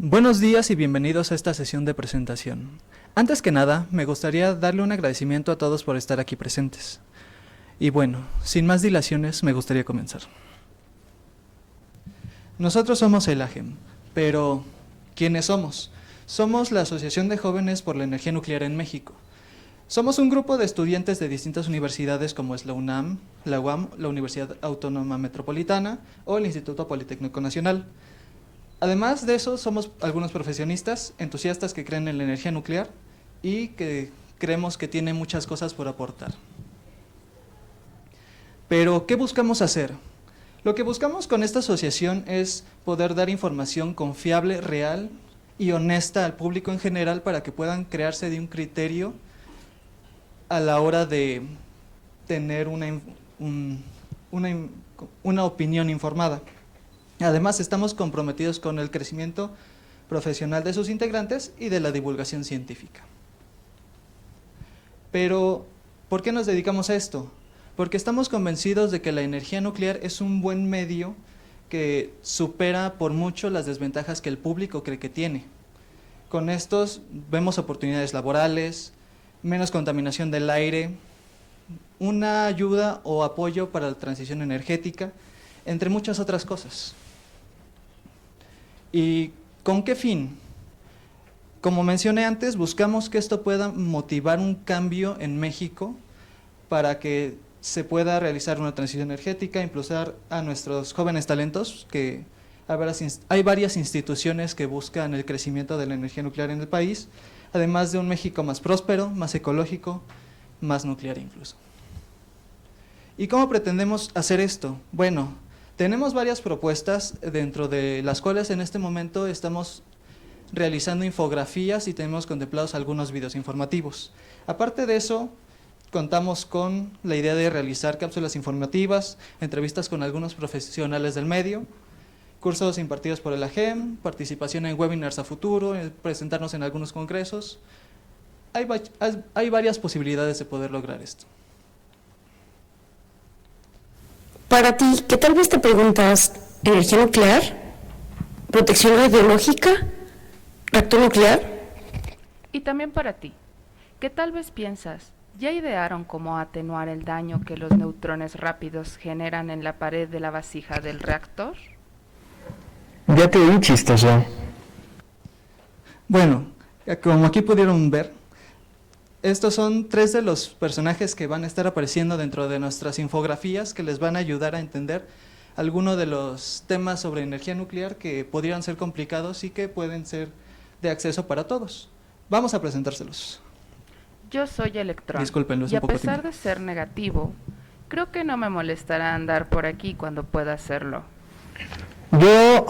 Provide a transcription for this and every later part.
Buenos días y bienvenidos a esta sesión de presentación. Antes que nada, me gustaría darle un agradecimiento a todos por estar aquí presentes. Y bueno, sin más dilaciones, me gustaría comenzar. Nosotros somos el AGEM, pero ¿quiénes somos? Somos la Asociación de Jóvenes por la Energía Nuclear en México. Somos un grupo de estudiantes de distintas universidades como es la UNAM, la UAM, la Universidad Autónoma Metropolitana o el Instituto Politécnico Nacional. Además de eso, somos algunos profesionistas, entusiastas que creen en la energía nuclear y que creemos que tiene muchas cosas por aportar. Pero, ¿qué buscamos hacer? Lo que buscamos con esta asociación es poder dar información confiable, real y honesta al público en general para que puedan crearse de un criterio a la hora de tener una opinión informada. Además, estamos comprometidos con el crecimiento profesional de sus integrantes y de la divulgación científica. Pero, ¿por qué nos dedicamos a esto? Porque estamos convencidos de que la energía nuclear es un buen medio que supera por mucho las desventajas que el público cree que tiene. Con estos vemos oportunidades laborales, menos contaminación del aire, una ayuda o apoyo para la transición energética, entre muchas otras cosas. ¿Y con qué fin? Como mencioné antes, buscamos que esto pueda motivar un cambio en México para que se pueda realizar una transición energética, impulsar a nuestros jóvenes talentos, que hay varias instituciones que buscan el crecimiento de la energía nuclear en el país, además de un México más próspero, más ecológico, más nuclear incluso. ¿Y cómo pretendemos hacer esto? Bueno, tenemos varias propuestas dentro de las cuales en este momento estamos realizando infografías y tenemos contemplados algunos videos informativos. Aparte de eso, contamos con la idea de realizar cápsulas informativas, entrevistas con algunos profesionales del medio, cursos impartidos por el AGEM, participación en webinars a futuro, presentarnos en algunos congresos. Hay varias posibilidades de poder lograr esto. Para ti, que tal vez te preguntas, ¿energía nuclear? ¿Protección radiológica? ¿Reactor nuclear? Y también para ti, que tal vez piensas, ¿ya idearon cómo atenuar el daño que los neutrones rápidos generan en la pared de la vasija del reactor? Ya te oí, chistoso. Bueno, como aquí pudieron ver, estos son 3 de los personajes que van a estar apareciendo dentro de nuestras infografías que les van a ayudar a entender algunos de los temas sobre energía nuclear que podrían ser complicados y que pueden ser de acceso para todos. Vamos a presentárselos. Yo soy electrón, Discúlpenlo, es y un a poco pesar tímido. de ser negativo, creo que no me molestará andar por aquí cuando pueda hacerlo. Yo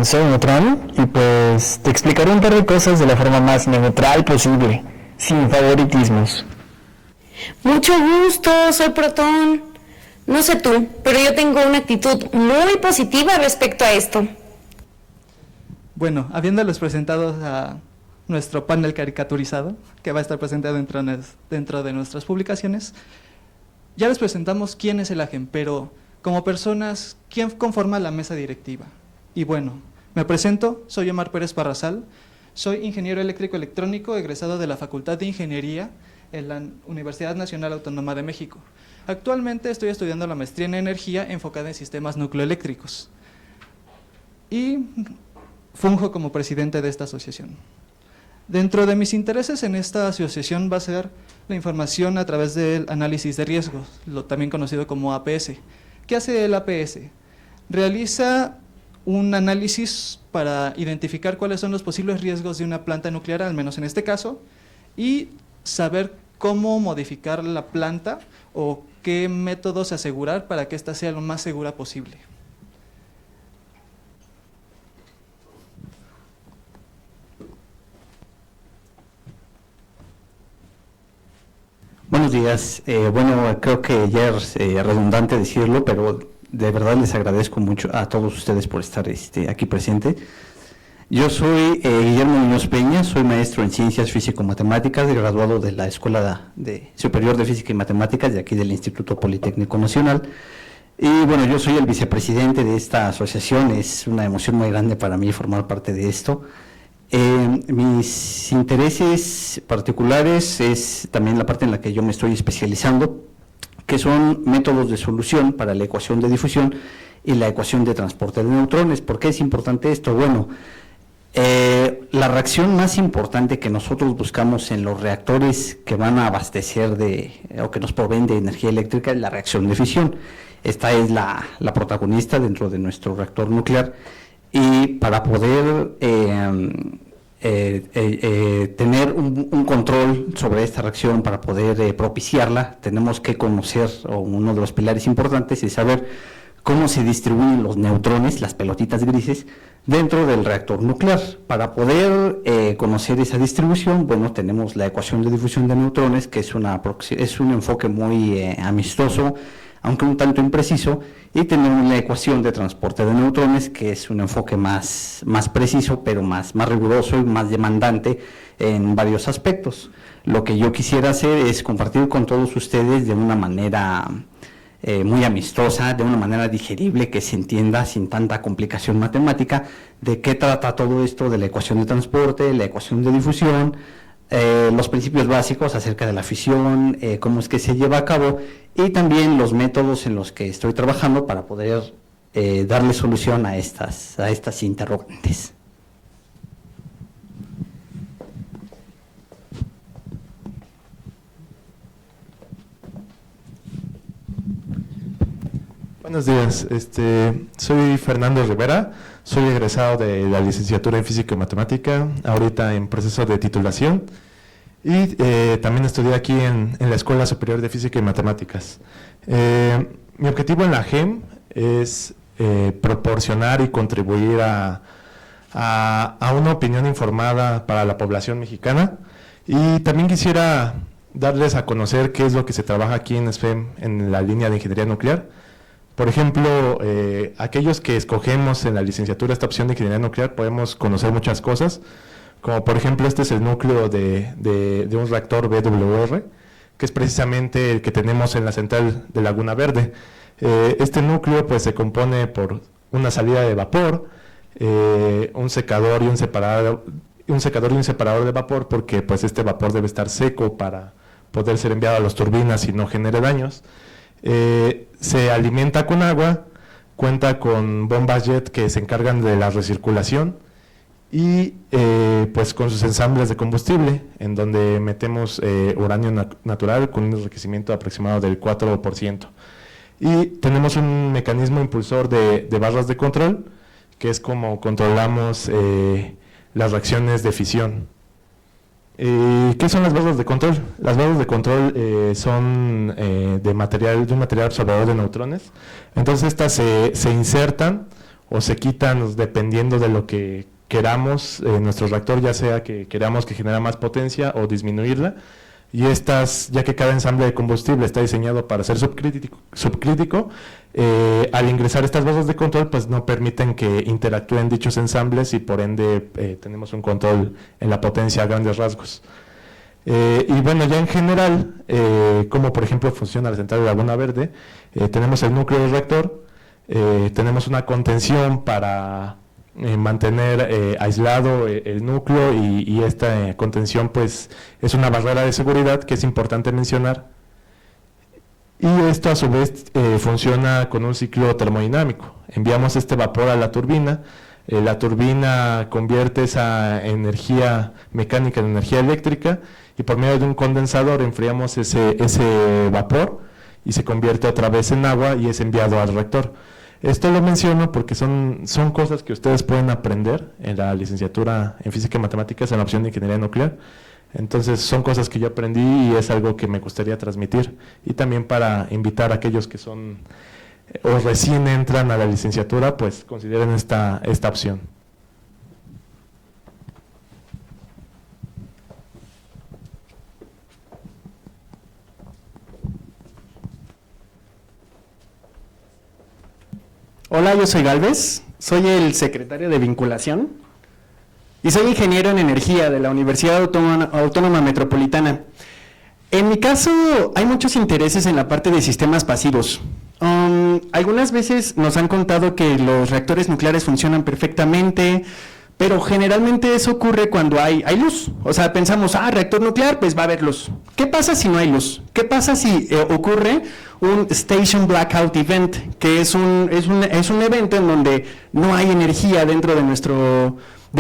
soy neutrón y pues te explicaré un par de cosas de la forma más neutral posible, sin favoritismos. Mucho gusto, soy protón. No sé tú, pero yo tengo una actitud muy positiva respecto a esto. Bueno, habiéndoles presentado a nuestro panel caricaturizado, que va a estar presente dentro de nuestras publicaciones, ya les presentamos quién es el AGEM, pero como personas, ¿quién conforma la mesa directiva? Y bueno, me presento, soy Omar Pérez Parrazal, soy ingeniero eléctrico electrónico egresado de la Facultad de Ingeniería en la Universidad Nacional Autónoma de México. Actualmente estoy estudiando la maestría en energía enfocada en sistemas nucleoeléctricos y funjo como presidente de esta asociación. Dentro de mis intereses en esta asociación va a ser la información a través del análisis de riesgos, también conocido como APS. ¿Qué hace el APS? Realiza un análisis para identificar cuáles son los posibles riesgos de una planta nuclear, al menos en este caso, y saber cómo modificar la planta o qué métodos asegurar para que ésta sea lo más segura posible. Buenos días. Bueno, creo que ya es redundante decirlo, pero de verdad les agradezco mucho a todos ustedes por estar aquí presente. Yo soy Guillermo Muñoz Peña, soy maestro en Ciencias Físico-Matemáticas, graduado de la Escuela Superior de Física y Matemáticas de aquí del Instituto Politécnico Nacional. Y bueno, yo soy el vicepresidente de esta asociación, es una emoción muy grande para mí formar parte de esto. Mis intereses particulares es también la parte en la que yo me estoy especializando, que son métodos de solución para la ecuación de difusión y la ecuación de transporte de neutrones. ¿Por qué es importante esto? Bueno, la reacción más importante que nosotros buscamos en los reactores que van a abastecer o que nos proveen de energía eléctrica es la reacción de fisión. Esta es la protagonista dentro de nuestro reactor nuclear, y para poder tener un control sobre esta reacción, para poder propiciarla, tenemos que conocer, o uno de los pilares importantes es saber cómo se distribuyen los neutrones, las pelotitas grises, dentro del reactor nuclear. Para poder conocer esa distribución, bueno, tenemos la ecuación de difusión de neutrones, que es un enfoque muy amistoso, aunque un tanto impreciso, y tenemos la ecuación de transporte de neutrones, que es un enfoque más preciso, pero más riguroso y más demandante en varios aspectos. Lo que yo quisiera hacer es compartir con todos ustedes de una manera muy amistosa, de una manera digerible, que se entienda sin tanta complicación matemática, de qué trata todo esto de la ecuación de transporte, la ecuación de difusión, los principios básicos acerca de la fisión, cómo es que se lleva a cabo, y también los métodos en los que estoy trabajando para poder darle solución a estas interrogantes. Buenos días, soy Fernando Rivera, soy egresado de la licenciatura en Física y Matemática, ahorita en proceso de titulación, y también estudié aquí en la Escuela Superior de Física y Matemáticas. Mi objetivo en la GEM es proporcionar y contribuir a una opinión informada para la población mexicana, y también quisiera darles a conocer qué es lo que se trabaja aquí en SFEM en la línea de Ingeniería Nuclear. Por ejemplo, aquellos que escogemos en la licenciatura esta opción de Ingeniería Nuclear podemos conocer muchas cosas, como por ejemplo este es el núcleo de un reactor BWR, que es precisamente el que tenemos en la central de Laguna Verde. Este núcleo pues se compone por una salida de vapor, un secador y un separador de vapor, porque pues este vapor debe estar seco para poder ser enviado a las turbinas y no genere daños. Se alimenta con agua, cuenta con bombas jet que se encargan de la recirculación, y pues con sus ensambles de combustible, en donde metemos uranio natural con un enriquecimiento aproximado del 4%. Y tenemos un mecanismo impulsor de barras de control, que es como controlamos las reacciones de fisión. ¿Qué son las barras de control? Las barras de control son de un material absorbedor de neutrones. Entonces estas se insertan o se quitan dependiendo de lo que queramos en nuestro reactor, ya sea que queramos que genere más potencia o disminuirla. Y estas, ya que cada ensamble de combustible está diseñado para ser subcrítico, al ingresar estas barras de control pues no permiten que interactúen dichos ensambles, y por ende tenemos un control en la potencia a grandes rasgos. Y bueno, ya en general, como por ejemplo funciona la central de Laguna Verde, tenemos el núcleo del reactor, tenemos una contención para mantener aislado el núcleo, y esta contención pues es una barrera de seguridad que es importante mencionar, y esto a su vez funciona con un ciclo termodinámico. Enviamos este vapor a la turbina convierte esa energía mecánica en energía eléctrica, y por medio de un condensador enfriamos ese vapor y se convierte otra vez en agua y es enviado al reactor. Esto lo menciono porque son cosas que ustedes pueden aprender en la licenciatura en Física y Matemáticas en la opción de Ingeniería Nuclear. Entonces son cosas que yo aprendí y es algo que me gustaría transmitir, y también para invitar a aquellos que son o recién entran a la licenciatura, pues consideren esta opción. Hola, yo soy Galvez, soy el secretario de vinculación y soy ingeniero en energía de la Universidad Autónoma Metropolitana. En mi caso hay muchos intereses en la parte de sistemas pasivos. Algunas veces nos han contado que los reactores nucleares funcionan perfectamente, pero generalmente eso ocurre cuando hay luz. O sea, pensamos, reactor nuclear, pues va a haber luz. ¿Qué pasa si no hay luz? ¿Qué pasa si ocurre un Station Blackout Event, que es un evento en donde no hay energía dentro de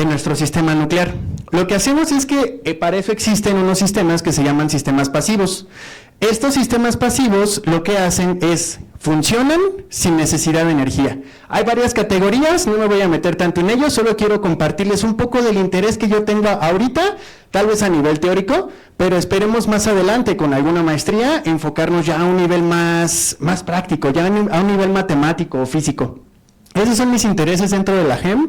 nuestro sistema nuclear? Lo que hacemos es que para eso existen unos sistemas que se llaman sistemas pasivos. Estos sistemas pasivos lo que hacen es funcionan sin necesidad de energía. Hay varias categorías, no me voy a meter tanto en ello, solo quiero compartirles un poco del interés que yo tengo ahorita, tal vez a nivel teórico, pero esperemos más adelante con alguna maestría enfocarnos ya a un nivel más práctico, ya a un nivel matemático o físico. Esos son mis intereses dentro de la GEM.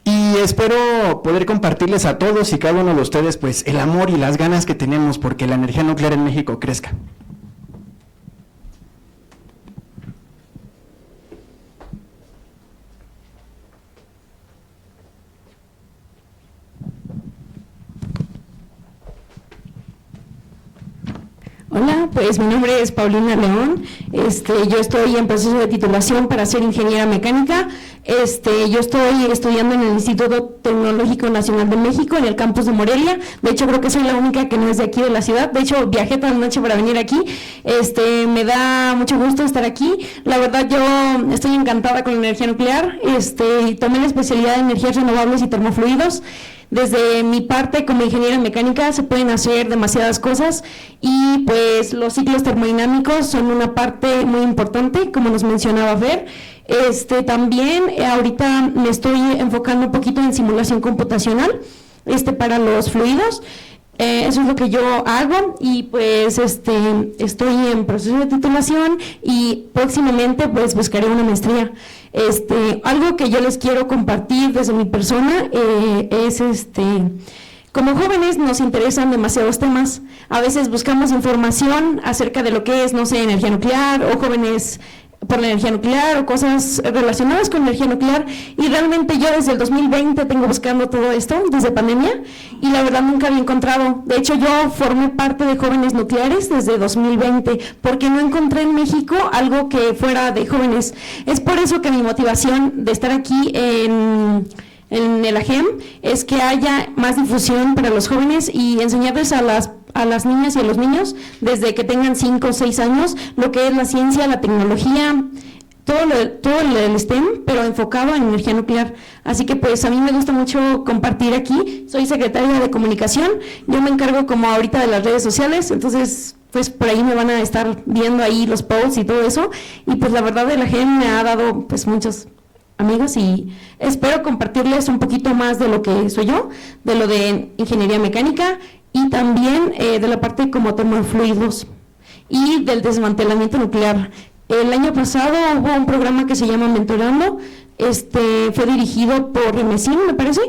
Y espero poder compartirles a todos y cada uno de ustedes pues el amor y las ganas que tenemos porque la energía nuclear en México crezca. Hola, pues mi nombre es Paulina León, yo estoy en proceso de titulación para ser ingeniera mecánica, yo estoy estudiando en el Instituto Tecnológico Nacional de México, en el campus de Morelia. De hecho creo que soy la única que no es de aquí de la ciudad, de hecho viajé toda la noche para venir aquí, me da mucho gusto estar aquí. La verdad yo estoy encantada con la energía nuclear, tomé la especialidad en energías renovables y termofluidos. Desde mi parte como ingeniera mecánica se pueden hacer demasiadas cosas y pues los ciclos termodinámicos son una parte muy importante, como nos mencionaba Fer. También ahorita me estoy enfocando un poquito en simulación computacional para los fluidos. Eso es lo que yo hago y pues estoy en proceso de titulación y próximamente pues buscaré una maestría. Algo que yo les quiero compartir desde mi persona es como jóvenes nos interesan demasiados temas. A veces buscamos información acerca de lo que es, no sé, energía nuclear o jóvenes por la energía nuclear o cosas relacionadas con energía nuclear y realmente yo desde el 2020 tengo buscando todo esto, desde pandemia, y la verdad nunca había encontrado. De hecho yo formé parte de Jóvenes Nucleares desde 2020 porque no encontré en México algo que fuera de jóvenes. Es por eso que mi motivación de estar aquí en el AGEM es que haya más difusión para los jóvenes y enseñarles a las niñas y a los niños desde que tengan 5 o 6 años lo que es la ciencia, la tecnología, todo el STEM, pero enfocado en energía nuclear. Así que pues a mí me gusta mucho compartir aquí. Soy secretaria de comunicación, yo me encargo como ahorita de las redes sociales, entonces pues por ahí me van a estar viendo ahí los posts y todo eso, y pues la verdad el AGEM me ha dado pues muchos amigos y espero compartirles un poquito más de lo que soy yo, de lo de ingeniería mecánica y también de la parte como termofluidos y del desmantelamiento nuclear. El año pasado hubo un programa que se llama Mentorando, fue dirigido por Remesín, me parece.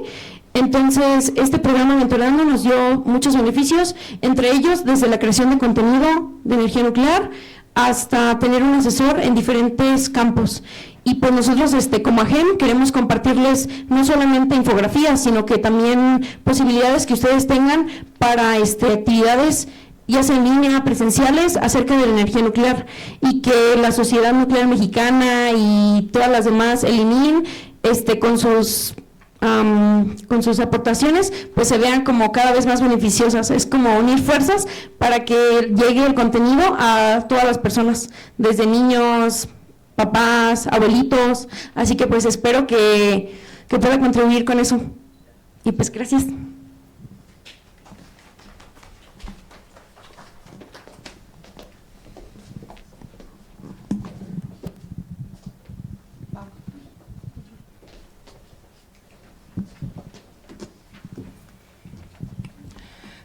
Entonces, este programa Mentorando nos dio muchos beneficios, entre ellos desde la creación de contenido de energía nuclear hasta tener un asesor en diferentes campos. Y pues nosotros como AGEM queremos compartirles no solamente infografías, sino que también posibilidades que ustedes tengan para actividades ya sea en línea, presenciales, acerca de la energía nuclear, y que la Sociedad Nuclear Mexicana y todas las demás, el ININ, con sus aportaciones, pues se vean como cada vez más beneficiosas. Es como unir fuerzas para que llegue el contenido a todas las personas, desde niños, papás, abuelitos, así que pues espero que pueda contribuir con eso. Y pues gracias.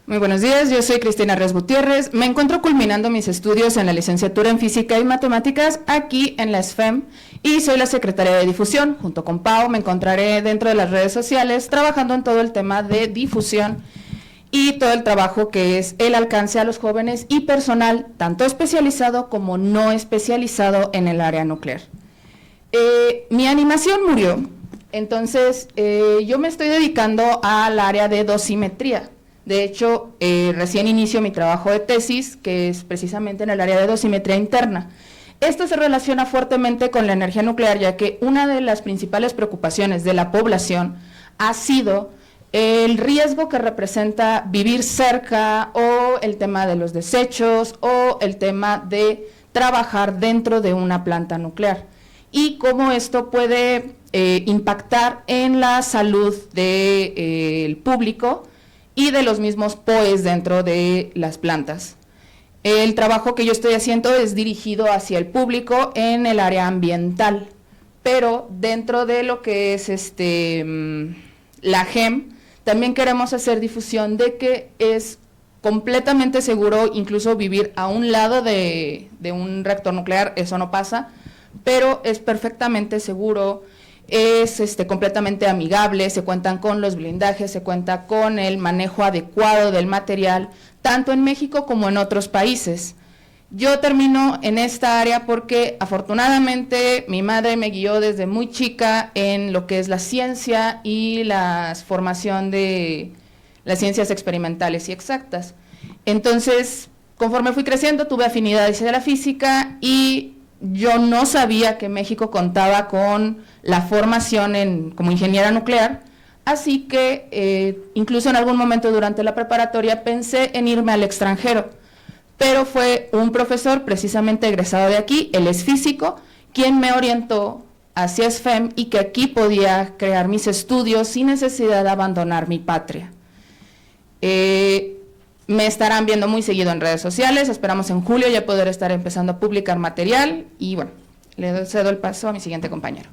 Muy buenos días, yo soy Cristina Reyes Gutiérrez, me encuentro culminando mis estudios en la licenciatura en Física y Matemáticas aquí en la SFEM y soy la secretaria de difusión. Junto con Pau me encontraré dentro de las redes sociales trabajando en todo el tema de difusión y todo el trabajo que es el alcance a los jóvenes y personal, tanto especializado como no especializado en el área nuclear. Mi animación murió, entonces yo me estoy dedicando al área de dosimetría. De hecho, recién inicio mi trabajo de tesis, que es precisamente en el área de dosimetría interna. Esto se relaciona fuertemente con la energía nuclear, ya que una de las principales preocupaciones de la población ha sido el riesgo que representa vivir cerca, o el tema de los desechos, o el tema de trabajar dentro de una planta nuclear, y cómo esto puede impactar en la salud del público y de los mismos POEs dentro de las plantas. El trabajo que yo estoy haciendo es dirigido hacia el público en el área ambiental, pero dentro de lo que es la GEM, también queremos hacer difusión de que es completamente seguro incluso vivir a un lado de un reactor nuclear. Eso no pasa, pero es perfectamente seguro, es completamente amigable, se cuentan con los blindajes, se cuenta con el manejo adecuado del material, tanto en México como en otros países. Yo termino en esta área porque afortunadamente mi madre me guió desde muy chica en lo que es la ciencia y la formación de las ciencias experimentales y exactas. Entonces, conforme fui creciendo, tuve afinidad hacia la física, y yo no sabía que México contaba con la formación como ingeniera nuclear, así que incluso en algún momento durante la preparatoria pensé en irme al extranjero, pero fue un profesor precisamente egresado de aquí, él es físico, quien me orientó hacia SFEM y que aquí podía crear mis estudios sin necesidad de abandonar mi patria. Me estarán viendo muy seguido en redes sociales, esperamos en julio ya poder estar empezando a publicar material, y bueno, le cedo el paso a mi siguiente compañero.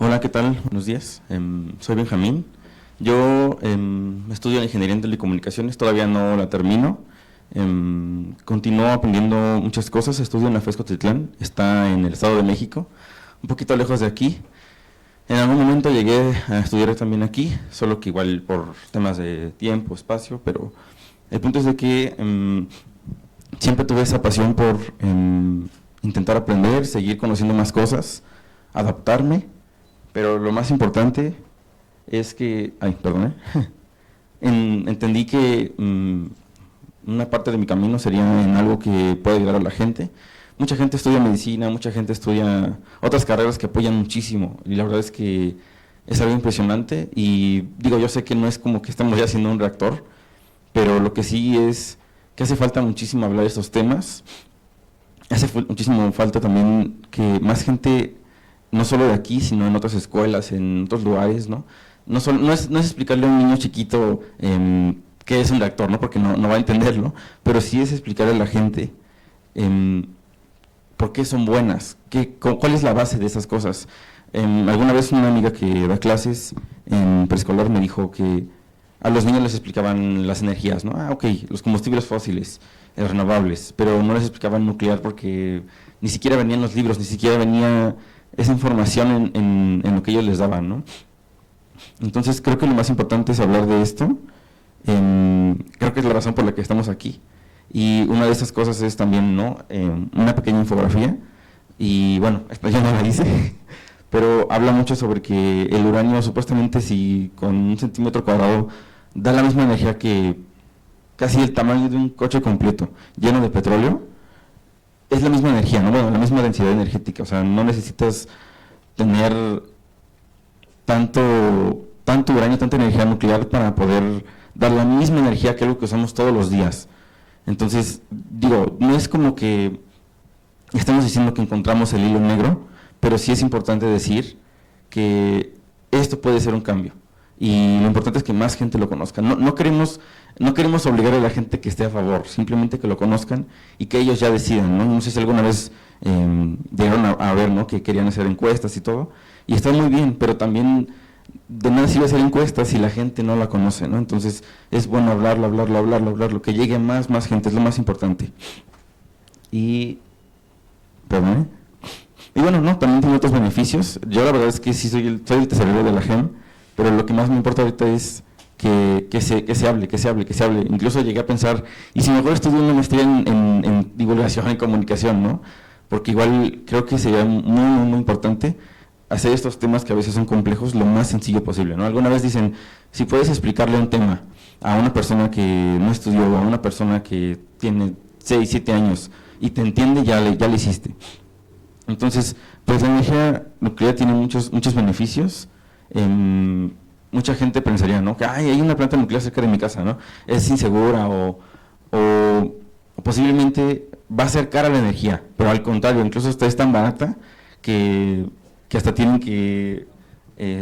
Hola, ¿qué tal? Buenos días. Soy Benjamín. Yo estudio en Ingeniería en Telecomunicaciones, todavía no la termino. Continúo aprendiendo muchas cosas, estudio en la FES Cotitlán, está en el Estado de México, un poquito lejos de aquí. En algún momento llegué a estudiar también aquí, solo que igual por temas de tiempo, espacio, pero el punto es de que siempre tuve esa pasión por intentar aprender, seguir conociendo más cosas, adaptarme. Pero lo más importante es que, entendí que una parte de mi camino sería en algo que pueda ayudar a la gente. Mucha gente estudia medicina, mucha gente estudia otras carreras que apoyan muchísimo, y la verdad es que es algo impresionante. Y digo, yo sé que no es como que estamos ya haciendo un reactor, pero lo que sí es que hace falta muchísimo hablar de estos temas. Hace muchísimo falta también que más gente, no solo de aquí, sino en otras escuelas, en otros lugares, ¿no? No es explicarle a un niño chiquito qué es un reactor, ¿no? Porque no va a entenderlo, pero sí es explicarle a la gente por qué son buenas, cuál es la base de esas cosas. Alguna vez una amiga que da clases en preescolar me dijo que a los niños les explicaban las energías, ¿no? Ok, los combustibles fósiles, renovables, pero no les explicaban nuclear porque ni siquiera venían los libros, ni siquiera venía esa información en lo que ellos les daban, ¿no? Entonces creo que lo más importante es hablar de esto. Creo que es la razón por la que estamos aquí, y una de esas cosas es también, ¿no? Una pequeña infografía, y bueno, esta yo no la hice, pero habla mucho sobre que el uranio supuestamente, si con 1 centímetro cuadrado da la misma energía que casi el tamaño de un coche completo lleno de petróleo, es la misma energía, ¿no? Bueno, la misma densidad energética, o sea, no necesitas tener tanto uranio, tanta energía nuclear para poder dar la misma energía que algo que usamos todos los días. Entonces, digo, no es como que estamos diciendo que encontramos el hilo negro, pero sí es importante decir que esto puede ser un cambio, y lo importante es que más gente lo conozca. No queremos obligar a la gente que esté a favor, simplemente que lo conozcan y que ellos ya decidan, ¿no? No sé si alguna vez llegaron a ver, ¿no?, que querían hacer encuestas y todo, y está muy bien, pero también de nada sirve hacer encuestas si la gente no la conoce, ¿no? Entonces es bueno hablarlo, que llegue más gente, es lo más importante. Y bueno, no, también tiene otros beneficios. Yo la verdad es que sí soy el tesorero de la GEM, pero lo que más me importa ahorita es que se hable. Incluso llegué a pensar, y si mejor estudio una maestría en divulgación, en comunicación, ¿no? Porque igual creo que sería muy importante. hacer estos temas que a veces son complejos lo más sencillo posible, ¿no? Alguna vez dicen, si puedes explicarle un tema a una persona que no estudió, o a una persona que tiene 6, 7 años y te entiende, ya le hiciste. Entonces, pues la energía nuclear tiene muchos beneficios. Mucha gente pensaría, ¿no?, que hay una planta nuclear cerca de mi casa, ¿no?, es insegura o posiblemente va a ser cara la energía, pero al contrario, incluso hasta es tan barata que hasta tienen que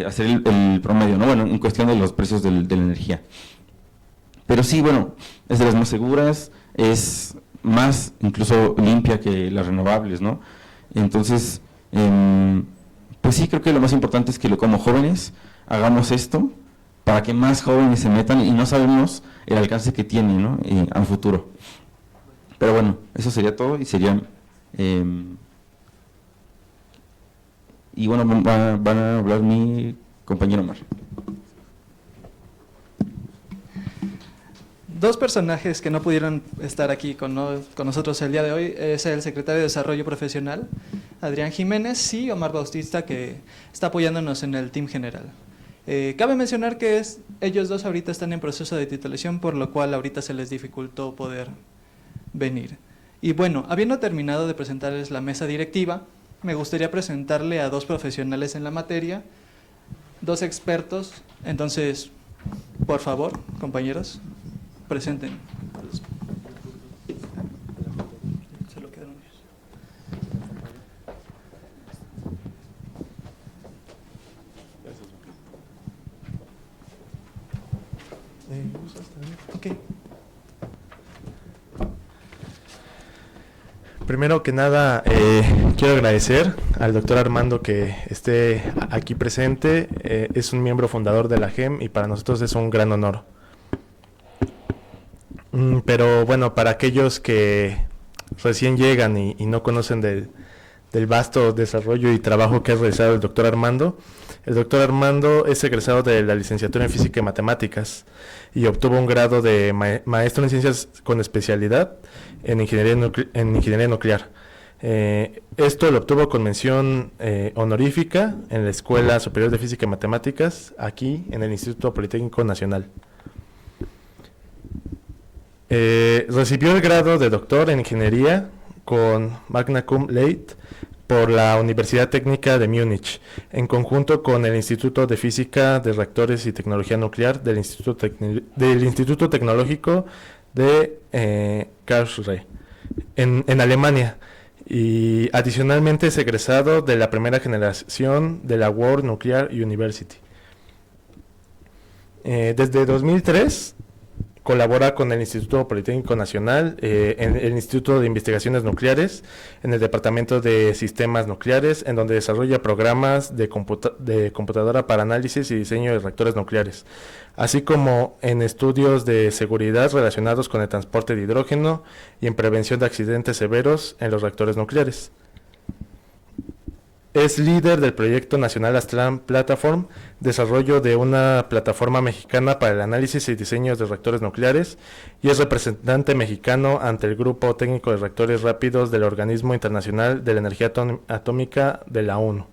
hacer el promedio, ¿no?, bueno, en cuestión de los precios de la energía. Pero sí, bueno, es de las más seguras, es más incluso limpia que las renovables, ¿no? Entonces, pues sí, creo que lo más importante es que como jóvenes hagamos esto para que más jóvenes se metan, y no sabemos el alcance que tiene, ¿no?, al futuro. Pero bueno, eso sería todo, y sería... y bueno, van a hablar mi compañero Omar. Dos personajes que no pudieron estar aquí con nosotros el día de hoy es el secretario de Desarrollo Profesional, Adrián Jiménez, y Omar Bautista, que está apoyándonos en el team general. Cabe mencionar que ellos dos ahorita están en proceso de titulación, por lo cual ahorita se les dificultó poder venir. Y bueno, habiendo terminado de presentarles la mesa directiva, me gustaría presentarle a dos profesionales en la materia, dos expertos. Entonces, por favor, compañeros, presenten. Solo quedaron ellos. Okay. Primero que nada, quiero agradecer al doctor Armando que esté aquí presente. Es un miembro fundador de la GEM y para nosotros es un gran honor. Pero bueno, para aquellos que recién llegan y no conocen del vasto desarrollo y trabajo que ha realizado el doctor Armando es egresado de la licenciatura en Física y Matemáticas y obtuvo un grado de maestro en Ciencias con especialidad en Ingeniería Nuclear. Esto lo obtuvo con mención honorífica en la Escuela Superior de Física y Matemáticas, aquí en el Instituto Politécnico Nacional. Recibió el grado de doctor en Ingeniería con magna cum laude por la Universidad Técnica de Múnich, en conjunto con el Instituto de Física de Reactores y Tecnología Nuclear del Instituto Tecnológico de Karlsruhe, en Alemania. Y adicionalmente es egresado de la primera generación de la World Nuclear University. Desde 2003 colabora con el Instituto Politécnico Nacional, en el Instituto de Investigaciones Nucleares, en el Departamento de Sistemas Nucleares, en donde desarrolla programas de computadora para análisis y diseño de reactores nucleares, así como en estudios de seguridad relacionados con el transporte de hidrógeno y en prevención de accidentes severos en los reactores nucleares. Es líder del proyecto nacional Astlan Platform, desarrollo de una plataforma mexicana para el análisis y diseño de reactores nucleares, y es representante mexicano ante el Grupo Técnico de Reactores Rápidos del Organismo Internacional de la Energía Atómica de la ONU.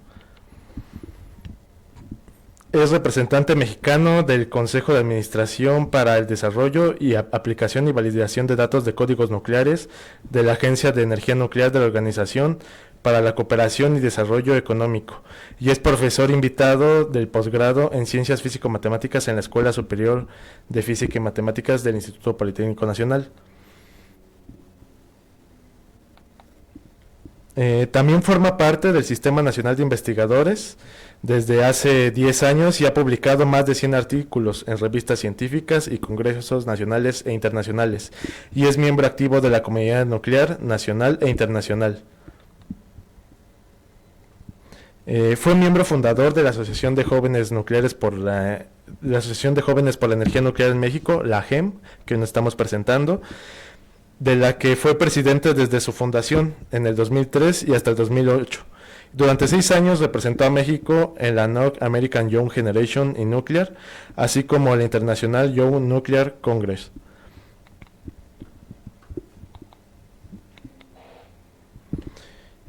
Es representante mexicano del Consejo de Administración para el Desarrollo y Aplicación y Validación de Datos de Códigos Nucleares de la Agencia de Energía Nuclear de la Organización para la Cooperación y Desarrollo Económico, y es profesor invitado del posgrado en Ciencias Físico-Matemáticas en la Escuela Superior de Física y Matemáticas del Instituto Politécnico Nacional. También forma parte del Sistema Nacional de Investigadores desde hace 10 años y ha publicado más de 100 artículos en revistas científicas y congresos nacionales e internacionales, y es miembro activo de la Comunidad Nuclear Nacional e Internacional. Fue miembro fundador de la Asociación de Jóvenes Nucleares por la Asociación de Jóvenes por la Energía Nuclear en México, la GEM, que nos estamos presentando, de la que fue presidente desde su fundación en el 2003 y hasta el 2008. Durante 6 años representó a México en la North American Young Generation in Nuclear, así como la International Young Nuclear Congress.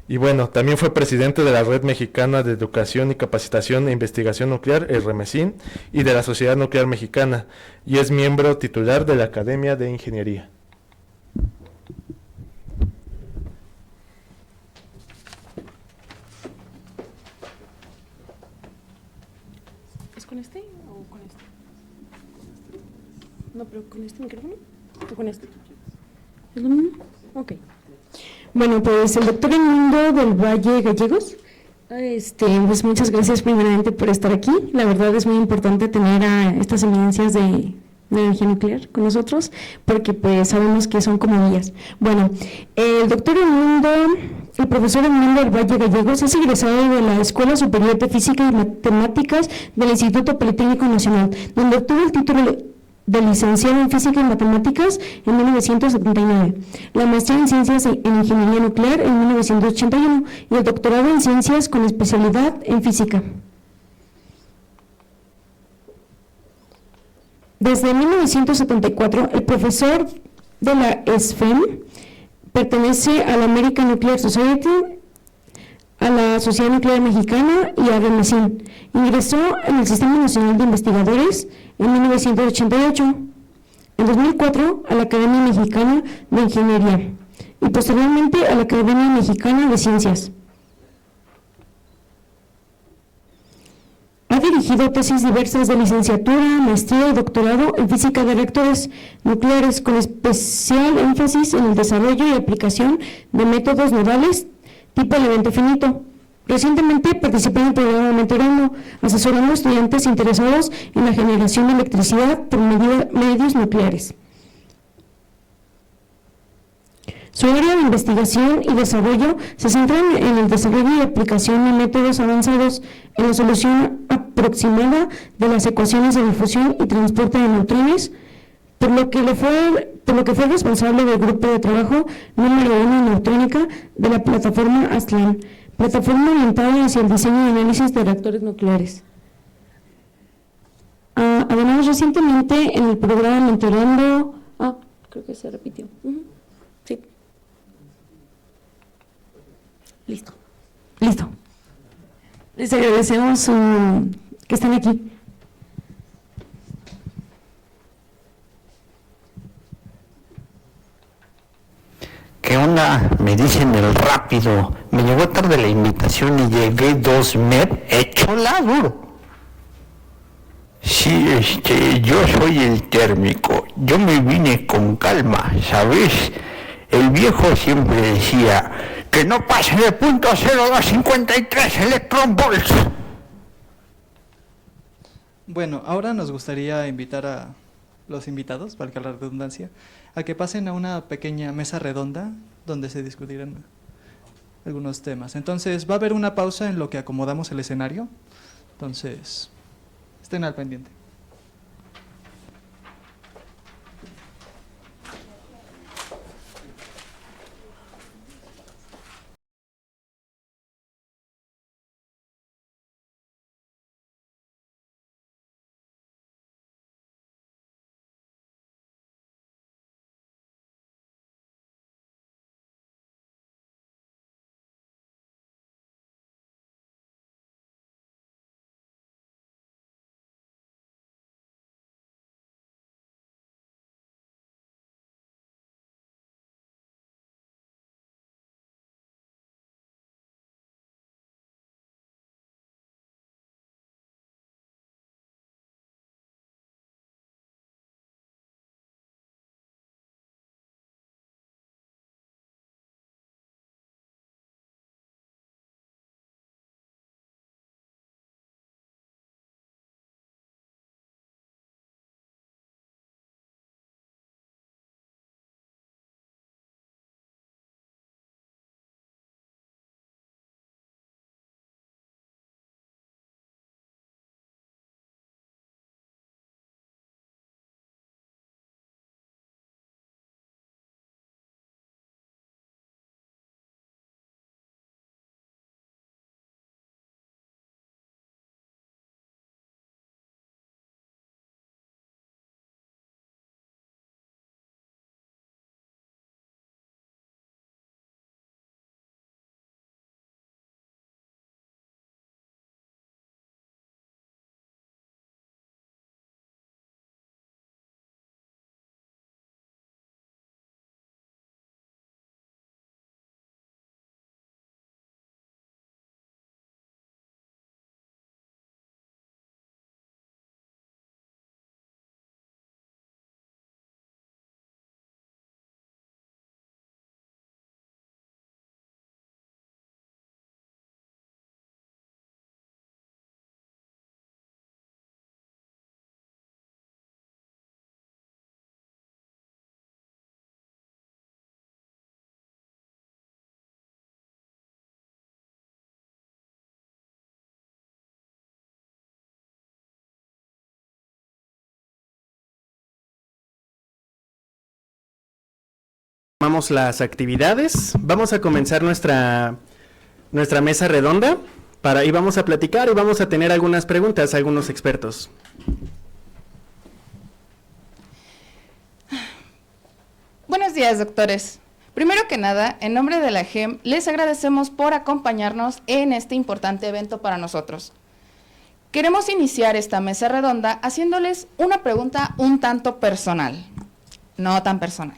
Y bueno, también fue presidente de la Red Mexicana de Educación y Capacitación e Investigación Nuclear, el REMESIN, y de la Sociedad Nuclear Mexicana, y es miembro titular de la Academia de Ingeniería. ¿Es con este o con este? No, pero ¿con este micrófono o con este? ¿Es lo mismo? Ok. Bueno, pues el doctor Edmundo del Valle Gallegos, pues muchas gracias primeramente por estar aquí. La verdad es muy importante tener a estas eminencias de energía nuclear con nosotros, porque pues sabemos que son como guías. Bueno, el doctor Edmundo, el profesor Edmundo del Valle Gallegos es egresado de la Escuela Superior de Física y Matemáticas del Instituto Politécnico Nacional, donde obtuvo el título de licenciado en Física y Matemáticas en 1979, la maestría en Ciencias en Ingeniería Nuclear en 1981 y el doctorado en Ciencias con especialidad en Física. Desde 1974, el profesor de la SFEM pertenece a la American Nuclear Society, a la Sociedad Nuclear Mexicana y a REMESIN. Ingresó en el Sistema Nacional de Investigadores en 1988, en 2004 a la Academia Mexicana de Ingeniería y posteriormente a la Academia Mexicana de Ciencias. Ha dirigido tesis diversas de licenciatura, maestría y doctorado en física de reactores nucleares, con especial énfasis en el desarrollo y aplicación de métodos nodales tipo elemento finito. Recientemente participó en el programa Mentorando, asesorando a estudiantes interesados en la generación de electricidad por medios nucleares. Su área de investigación y desarrollo se centra en el desarrollo y aplicación de métodos avanzados en la solución aproximada de las ecuaciones de difusión y transporte de neutrones, por lo que fue responsable del grupo de trabajo número 1 en neutrónica de la plataforma ASLAN, plataforma orientada hacia el diseño y análisis de reactores nucleares. Además, recientemente en el programa Mentorando, creo que se repitió. Sí. Listo. Les agradecemos que estén aquí. ¿Qué onda? Me dicen el rápido. Me llegó tarde la invitación y llegué 2 MEP hecho la duro. Sí, yo soy el térmico. Yo me vine con calma, ¿sabes? El viejo siempre decía que no pase de punto 0,253 electron volts. Bueno, ahora nos gustaría invitar a los invitados, valga la redundancia, a que pasen a una pequeña mesa redonda donde se discutirán algunos temas. Entonces va a haber una pausa en lo que acomodamos el escenario, entonces estén al pendiente. Vamos las actividades. Vamos a comenzar nuestra mesa redonda y vamos a platicar y vamos a tener algunas preguntas a algunos expertos. Buenos días, doctores. Primero que nada, en nombre de la GEM, les agradecemos por acompañarnos en este importante evento para nosotros. Queremos iniciar esta mesa redonda haciéndoles una pregunta un tanto personal. No tan personal.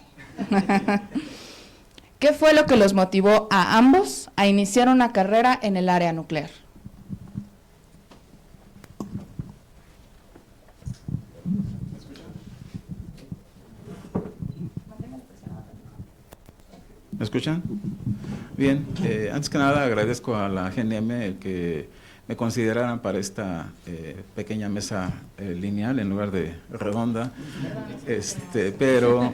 ¿Qué fue lo que los motivó a ambos a iniciar una carrera en el área nuclear? ¿Me escuchan? Bien, antes que nada agradezco a la GNM el que me consideraran para esta pequeña mesa lineal en lugar de redonda, pero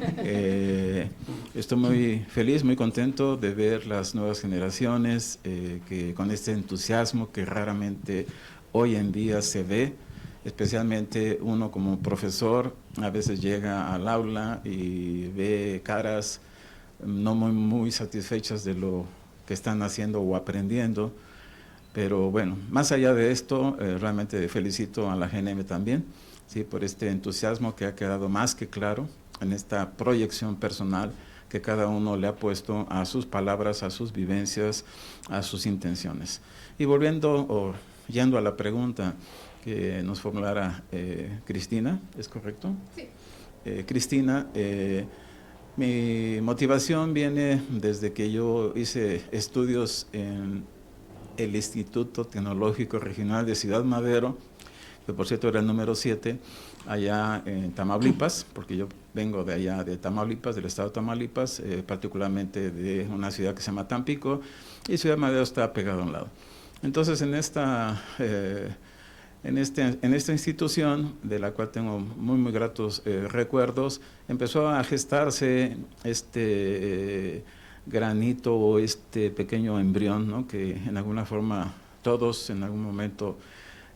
estoy muy feliz, muy contento de ver las nuevas generaciones que con este entusiasmo que raramente hoy en día se ve, especialmente uno como profesor a veces llega al aula y ve caras no muy satisfechas de lo que están haciendo o aprendiendo. Pero bueno, más allá de esto, realmente felicito a la GNM también, ¿sí? Por este entusiasmo que ha quedado más que claro en esta proyección personal que cada uno le ha puesto a sus palabras, a sus vivencias, a sus intenciones. Y yendo a la pregunta que nos formulara Cristina, ¿es correcto? Sí. Cristina, mi motivación viene desde que yo hice estudios en el Instituto Tecnológico Regional de Ciudad Madero, que por cierto era el número 7, allá en Tamaulipas, porque yo vengo de allá de Tamaulipas, del estado de Tamaulipas, particularmente de una ciudad que se llama Tampico, y Ciudad Madero está pegado a un lado. Entonces en esta institución, de la cual tengo muy gratos recuerdos, empezó a gestarse granito o este pequeño embrión, ¿no? Que en alguna forma todos en algún momento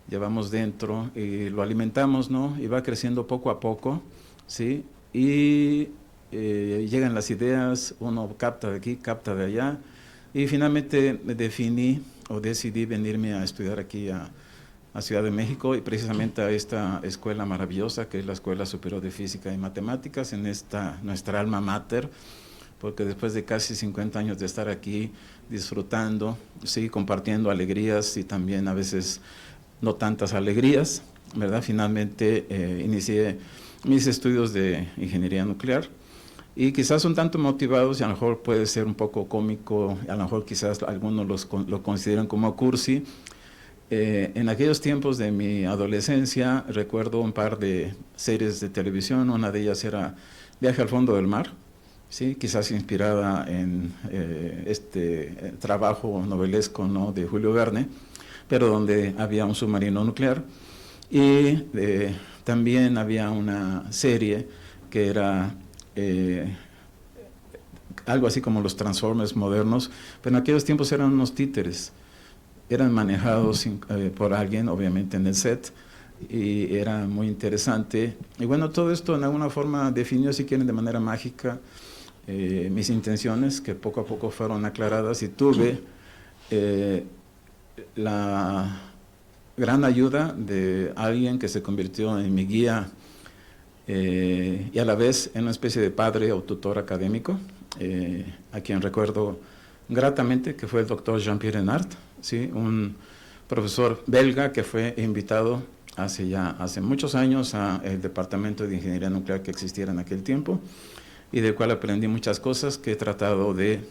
llevamos dentro y lo alimentamos, ¿no? Y va creciendo poco a poco, ¿sí? Y llegan las ideas, uno capta de aquí, capta de allá, y finalmente decidí venirme a estudiar aquí a Ciudad de México y precisamente a esta escuela maravillosa que es la Escuela Superior de Física y Matemáticas, en nuestra alma mater, porque después de casi 50 años de estar aquí disfrutando, sí, compartiendo alegrías y también a veces no tantas alegrías, ¿verdad? Finalmente inicié mis estudios de ingeniería nuclear y quizás un tanto motivados y a lo mejor puede ser un poco cómico, a lo mejor quizás algunos lo consideran como cursi. En aquellos tiempos de mi adolescencia recuerdo un par de series de televisión, una de ellas era Viaje al fondo del mar, sí, quizás inspirada en este trabajo novelesco, ¿no?, de Julio Verne, pero donde había un submarino nuclear. Y también había una serie que era algo así como los Transformers modernos, pero en aquellos tiempos eran unos títeres, eran manejados por alguien, obviamente en el set, y era muy interesante. Y bueno, todo esto en alguna forma definió, si quieren, de manera mágica mis intenciones, que poco a poco fueron aclaradas, y tuve la gran ayuda de alguien que se convirtió en mi guía y a la vez en una especie de padre o tutor académico, a quien recuerdo gratamente, que fue el doctor Jean-Pierre Renard, ¿sí? Un profesor belga que fue invitado hace muchos años al departamento de ingeniería nuclear que existiera en aquel tiempo, y del cual aprendí muchas cosas que he tratado de,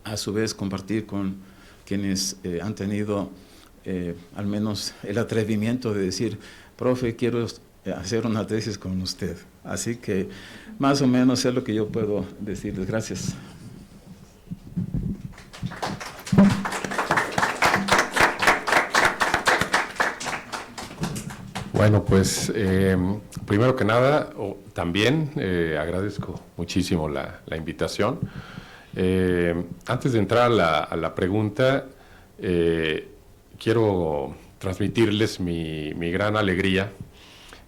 a su vez, compartir con quienes han tenido al menos el atrevimiento de decir, profe, quiero hacer una tesis con usted. Así que más o menos es lo que yo puedo decirles. Gracias. Bueno, pues primero que nada, también agradezco muchísimo la invitación. Antes de entrar a la pregunta, quiero transmitirles mi gran alegría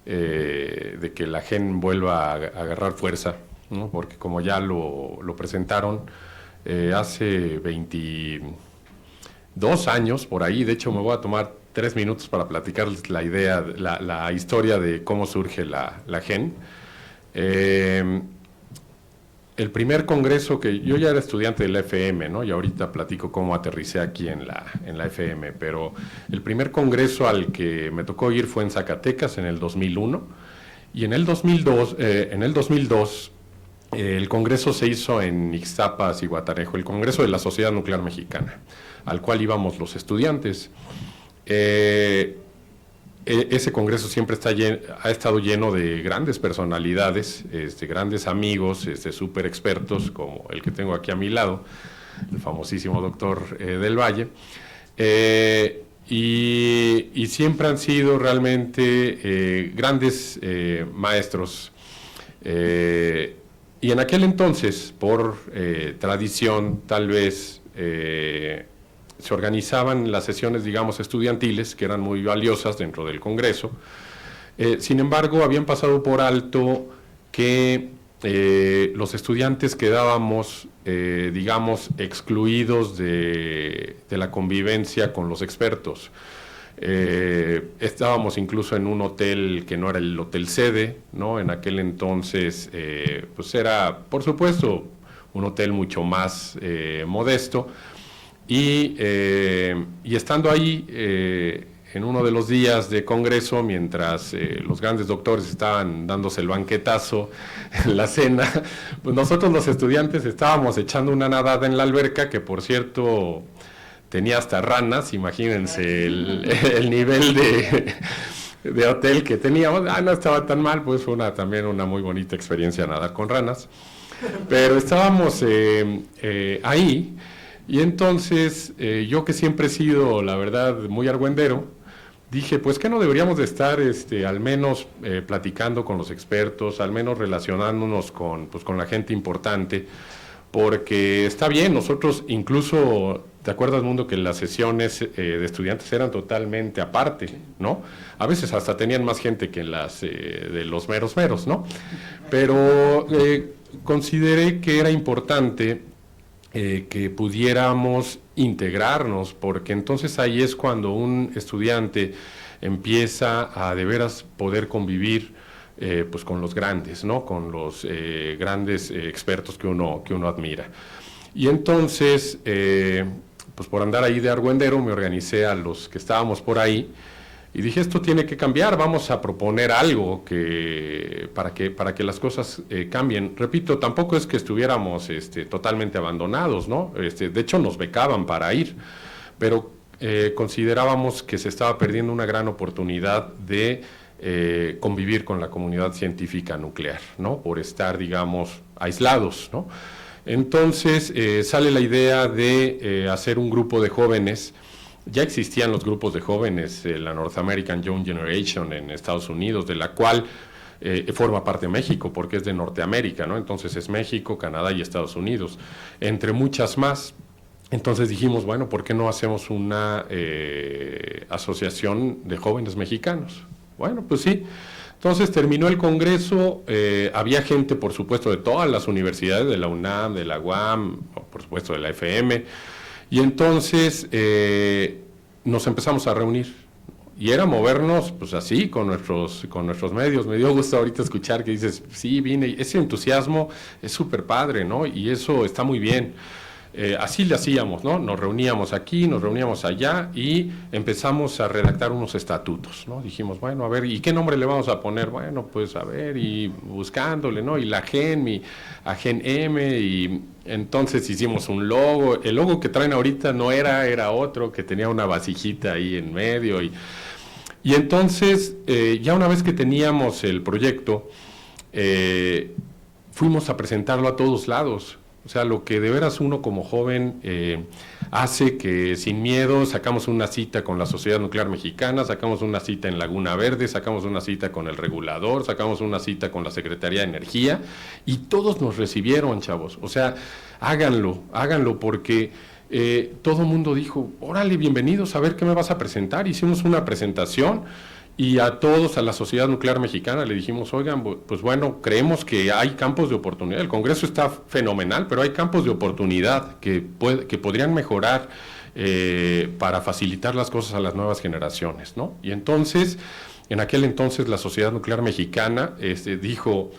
de que la GEN vuelva a agarrar fuerza ¿no? Porque como ya lo presentaron, hace 22 años, por ahí, de hecho me voy a tomar 3 minutos para platicarles la idea, la historia de cómo surge la GEN. El primer congreso que yo ya era estudiante de la FM, ¿no? Y ahorita platico cómo aterricé aquí en la FM, pero el primer congreso al que me tocó ir fue en Zacatecas en el 2001, y en el 2002 el congreso se hizo en Ixtapa, Zihuatanejo, el Congreso de la Sociedad Nuclear Mexicana, al cual íbamos los estudiantes. Ese congreso siempre ha estado lleno de grandes personalidades, grandes amigos, súper expertos, como el que tengo aquí a mi lado, el famosísimo doctor del Valle, y siempre han sido realmente grandes maestros. Y en aquel entonces, por tradición, tal vez, se organizaban las sesiones, digamos, estudiantiles, que eran muy valiosas dentro del Congreso. Sin embargo, habían pasado por alto que los estudiantes quedábamos, digamos, excluidos de la convivencia con los expertos. Estábamos incluso en un hotel que no era el hotel sede, ¿no? En aquel entonces, pues era, por supuesto, un hotel mucho más modesto. Y estando ahí en uno de los días de congreso, mientras los grandes doctores estaban dándose el banquetazo en la cena, pues nosotros los estudiantes estábamos echando una nadada en la alberca, que por cierto tenía hasta ranas, imagínense el nivel de hotel que teníamos. No estaba tan mal, pues fue también una muy bonita experiencia nadar con ranas, pero estábamos ahí. Y entonces, yo que siempre he sido, la verdad, muy argüendero, dije, pues que no deberíamos de estar al menos platicando con los expertos, al menos relacionándonos con la gente importante, porque está bien, nosotros incluso, ¿te acuerdas, Mundo, que las sesiones de estudiantes eran totalmente aparte, ¿no? A veces hasta tenían más gente que las de los meros, ¿no? Pero consideré que era importante que pudiéramos integrarnos, porque entonces ahí es cuando un estudiante empieza a de veras poder convivir pues con los grandes, ¿no? Con los grandes expertos que uno admira. Y entonces, pues por andar ahí de argüendero, me organicé a los que estábamos por ahí y dije, esto tiene que cambiar, vamos a proponer algo para que las cosas cambien. Repito, tampoco es que estuviéramos totalmente abandonados, ¿no? De hecho, nos becaban para ir, pero considerábamos que se estaba perdiendo una gran oportunidad de convivir con la comunidad científica nuclear, ¿no? Por estar, digamos, aislados, ¿no? Entonces, sale la idea de hacer un grupo de jóvenes. Ya existían los grupos de jóvenes, la North American Young Generation en Estados Unidos, de la cual forma parte México, porque es de Norteamérica, ¿no? Entonces es México, Canadá y Estados Unidos, entre muchas más. Entonces dijimos, bueno, ¿por qué no hacemos una asociación de jóvenes mexicanos? Bueno, pues sí. Entonces terminó el congreso, había gente, por supuesto, de todas las universidades, de la UNAM, de la UAM, por supuesto de la FM, y entonces nos empezamos a reunir, y era movernos pues así, con nuestros medios. Me dio gusto ahorita escuchar que dices, sí, vine, ese entusiasmo es súper padre, ¿no? Y eso está muy bien. Así le hacíamos, ¿no? Nos reuníamos aquí, nos reuníamos allá y empezamos a redactar unos estatutos, ¿no? Dijimos, bueno, a ver, ¿y qué nombre le vamos a poner? Bueno, pues a ver, y buscándole, ¿no? Y la GEN, a GEN M, y entonces hicimos un logo. El logo que traen ahorita no era otro, que tenía una vasijita ahí en medio. Y entonces, ya una vez que teníamos el proyecto, fuimos a presentarlo a todos lados. O sea, lo que de veras uno como joven hace, que sin miedo sacamos una cita con la Sociedad Nuclear Mexicana, sacamos una cita en Laguna Verde, sacamos una cita con el regulador, sacamos una cita con la Secretaría de Energía, y todos nos recibieron, chavos. O sea, háganlo, porque todo el mundo dijo, órale, bienvenidos, a ver qué me vas a presentar. Hicimos una presentación Y a todos, a la sociedad nuclear mexicana, le dijimos, oigan, pues bueno, creemos que hay campos de oportunidad. El Congreso está fenomenal, pero hay campos de oportunidad que podrían mejorar para facilitar las cosas a las nuevas generaciones, ¿no? Y entonces, en aquel entonces, la sociedad nuclear mexicana dijo,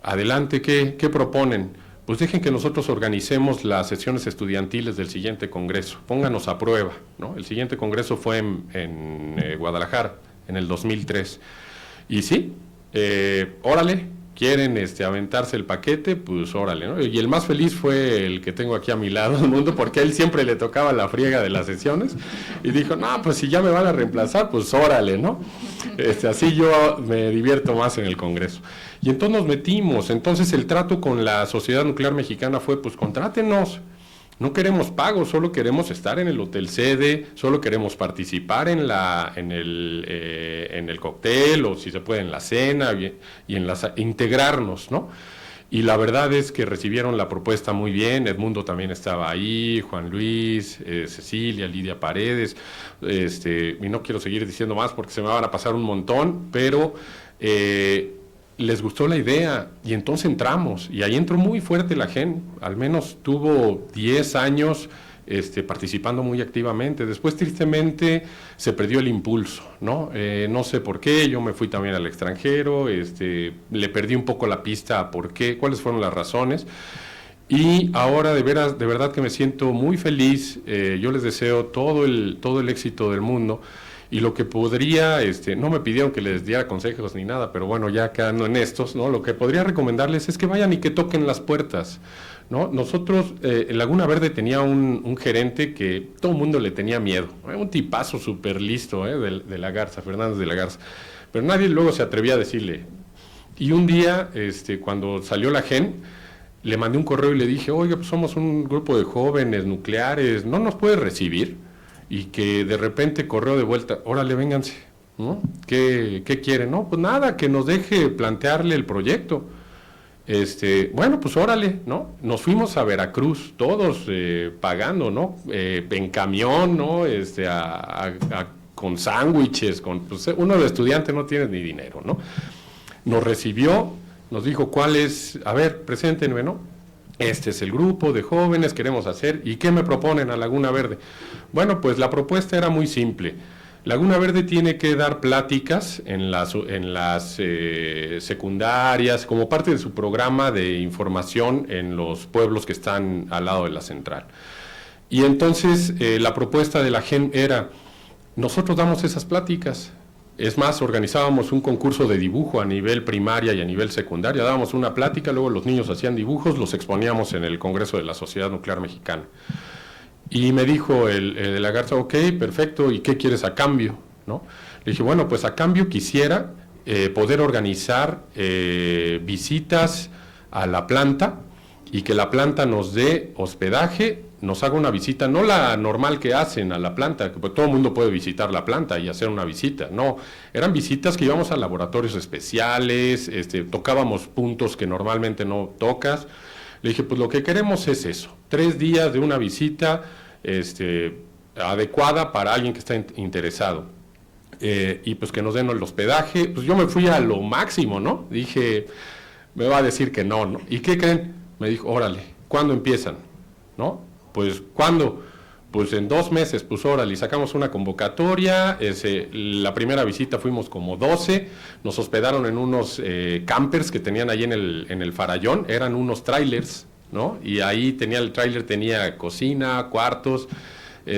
adelante, ¿qué proponen? Pues dejen que nosotros organicemos las sesiones estudiantiles del siguiente Congreso, pónganos a prueba, ¿no? El siguiente Congreso fue en Guadalajara, en el 2003. Y sí, órale, quieren aventarse el paquete, pues órale, ¿no? Y el más feliz fue el que tengo aquí a mi lado del mundo, porque a él siempre le tocaba la friega de las sesiones, y dijo, no, pues si ya me van a reemplazar, pues órale, ¿no? Así yo me divierto más en el Congreso. Y entonces nos metimos. Entonces el trato con la Sociedad Nuclear Mexicana fue, pues contrátenos. No queremos pagos, solo queremos estar en el hotel sede, solo queremos participar en el cóctel, o si se puede en la cena, y integrarnos, ¿no? Y la verdad es que recibieron la propuesta muy bien. Edmundo también estaba ahí, Juan Luis, Cecilia, Lidia Paredes, y no quiero seguir diciendo más porque se me van a pasar un montón, pero les gustó la idea, y entonces entramos, y ahí entró muy fuerte la GEN, al menos tuvo 10 años participando muy activamente. Después, tristemente, se perdió el impulso, ¿no? No sé por qué, yo me fui también al extranjero, le perdí un poco la pista a por qué, cuáles fueron las razones, y ahora de verdad que me siento muy feliz. Yo les deseo todo el éxito del mundo. Y lo que podría, no me pidieron que les diera consejos ni nada, pero bueno, ya quedando en estos, ¿no? Lo que podría recomendarles es que vayan y que toquen las puertas, ¿no? Nosotros, en Laguna Verde tenía un gerente que todo el mundo le tenía miedo, un tipazo súper listo, de la Garza, Fernández de la Garza, pero nadie luego se atrevía a decirle. Y un día, cuando salió la GEN, le mandé un correo y le dije, oiga, pues somos un grupo de jóvenes nucleares, ¿no nos puede recibir? Y que de repente correo de vuelta, órale, vénganse, ¿no? ¿Qué quieren? No, pues nada, que nos deje plantearle el proyecto. Bueno, pues órale, ¿no? Nos fuimos a Veracruz, todos pagando, ¿no? En camión, ¿no? Con sándwiches, pues uno de estudiante no tiene ni dinero, ¿no? Nos recibió, nos dijo, ¿cuál es? A ver, preséntenme, ¿no? Este es el grupo de jóvenes, queremos hacer, ¿y qué me proponen a Laguna Verde? Bueno, pues la propuesta era muy simple. Laguna Verde tiene que dar pláticas en las secundarias, como parte de su programa de información en los pueblos que están al lado de la central. Y entonces la propuesta de la GEN era, nosotros damos esas pláticas. Es más, organizábamos un concurso de dibujo a nivel primaria y a nivel secundaria, dábamos una plática, luego los niños hacían dibujos, los exponíamos en el Congreso de la Sociedad Nuclear Mexicana. Y me dijo el de la Garza, ok, perfecto, ¿y qué quieres a cambio? ¿No? Le dije, bueno, pues a cambio quisiera poder organizar visitas a la planta, y que la planta nos dé hospedaje, nos haga una visita, no la normal que hacen a la planta, que pues todo el mundo puede visitar la planta y hacer una visita, no, eran visitas que íbamos a laboratorios especiales, tocábamos puntos que normalmente no tocas. Le dije, pues lo que queremos es eso, 3 días de una visita adecuada para alguien que está interesado, y pues que nos den el hospedaje. Pues yo me fui a lo máximo, ¿no? Dije, me va a decir que no, ¿no? ¿Y qué creen? Me dijo, órale, ¿cuándo empiezan? ¿No? Pues, ¿cuándo? Pues en 2 meses, pues órale, sacamos una convocatoria. La primera visita fuimos como 12, nos hospedaron en unos campers que tenían ahí en el Farallón, eran unos trailers, ¿no? Y ahí el trailer tenía cocina, cuartos,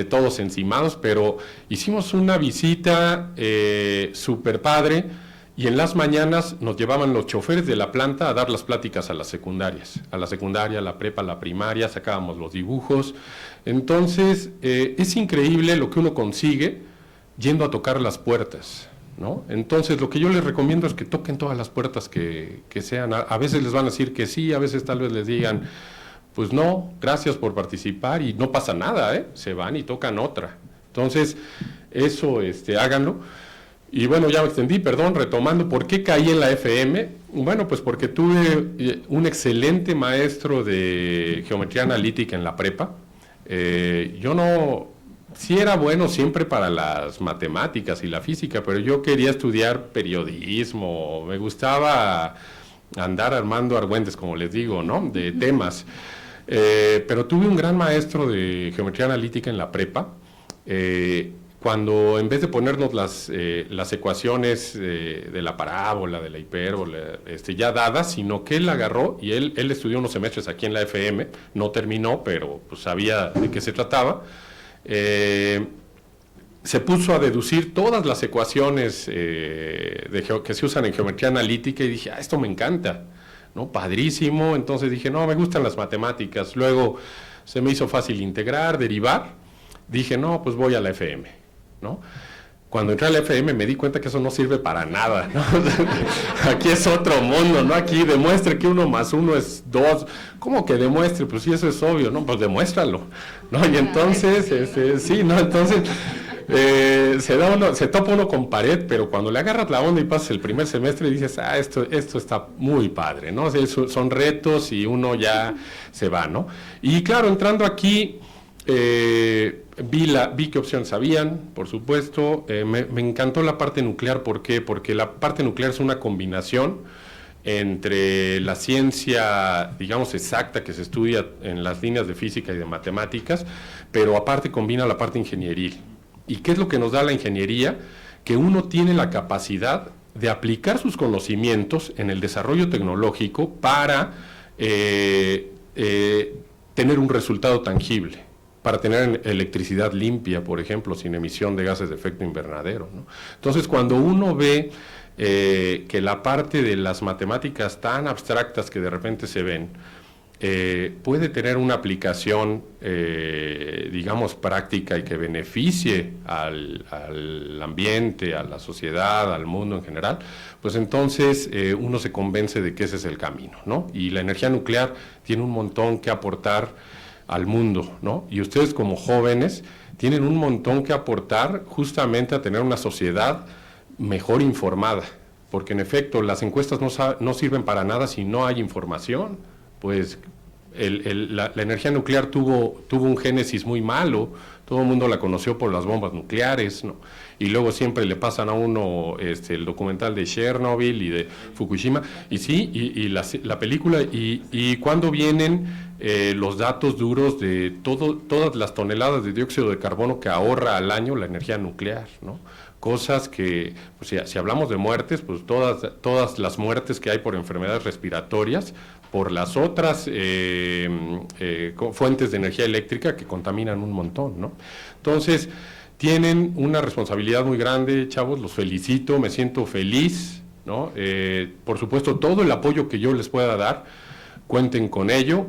todos encimados, pero hicimos una visita súper padre. Y en las mañanas nos llevaban los choferes de la planta a dar las pláticas a las secundarias, a la secundaria, a la prepa, a la primaria, sacábamos los dibujos. Entonces, es increíble lo que uno consigue yendo a tocar las puertas, ¿no? Entonces, lo que yo les recomiendo es que toquen todas las puertas que sean. A veces les van a decir que sí, a veces tal vez les digan, pues no, gracias por participar, y no pasa nada, se van y tocan otra. Entonces, eso, háganlo. Y bueno, ya me extendí, perdón, retomando, ¿por qué caí en la FM? Bueno, pues porque tuve un excelente maestro de geometría analítica en la prepa. Yo no sí era bueno siempre para las matemáticas y la física, pero yo quería estudiar periodismo, me gustaba andar armando argüentes, como les digo, ¿no? De temas. Pero tuve un gran maestro de geometría analítica en la prepa, cuando en vez de ponernos las ecuaciones de la parábola, de la hipérbola, ya dadas, sino que él agarró y él estudió unos semestres aquí en la FM, no terminó, pero pues sabía de qué se trataba. Se puso a deducir todas las ecuaciones que se usan en geometría analítica y dije, esto me encanta, ¿no? Padrísimo. Entonces dije, no, me gustan las matemáticas. Luego se me hizo fácil integrar, derivar. Dije, no, pues voy a la FM, ¿no? Cuando entré a la FM me di cuenta que eso no sirve para nada, ¿no? Aquí es otro mundo, ¿no? Aquí demuestre que 1 más 1 es 2. ¿Cómo que demuestre? Pues sí, eso es obvio, ¿no? Pues demuéstralo, ¿no? Y entonces, sí, ¿no? Entonces, se topa uno con pared, pero cuando le agarras la onda y pasas el primer semestre y dices, esto está muy padre, ¿no? O sea, son retos y uno ya se va, ¿no? Y claro, entrando aquí, vi qué opciones habían, por supuesto. Me encantó la parte nuclear. ¿Por qué? Porque la parte nuclear es una combinación entre la ciencia, digamos, exacta que se estudia en las líneas de física y de matemáticas, pero aparte combina la parte ingenieril. ¿Y qué es lo que nos da la ingeniería? Que uno tiene la capacidad de aplicar sus conocimientos en el desarrollo tecnológico para tener un resultado tangible, para tener electricidad limpia, por ejemplo, sin emisión de gases de efecto invernadero, ¿no? Entonces, cuando uno ve que la parte de las matemáticas tan abstractas que de repente se ven, puede tener una aplicación, digamos, práctica y que beneficie al ambiente, a la sociedad, al mundo en general, pues entonces uno se convence de que ese es el camino, ¿no? Y la energía nuclear tiene un montón que aportar al mundo, ¿no? Y ustedes como jóvenes tienen un montón que aportar justamente a tener una sociedad mejor informada, porque en efecto las encuestas no sirven para nada si no hay información. Pues la energía nuclear tuvo un génesis muy malo, todo el mundo la conoció por las bombas nucleares, ¿no? Y luego siempre le pasan a uno el documental de Chernobyl y de Fukushima, y sí, y la película, y cuando vienen los datos duros de todas las toneladas de dióxido de carbono que ahorra al año la energía nuclear, ¿no? Cosas que, pues, si hablamos de muertes, pues todas las muertes que hay por enfermedades respiratorias, por las otras fuentes de energía eléctrica que contaminan un montón, ¿no? Entonces, tienen una responsabilidad muy grande, chavos, los felicito, me siento feliz, ¿no? Por supuesto, todo el apoyo que yo les pueda dar, cuenten con ello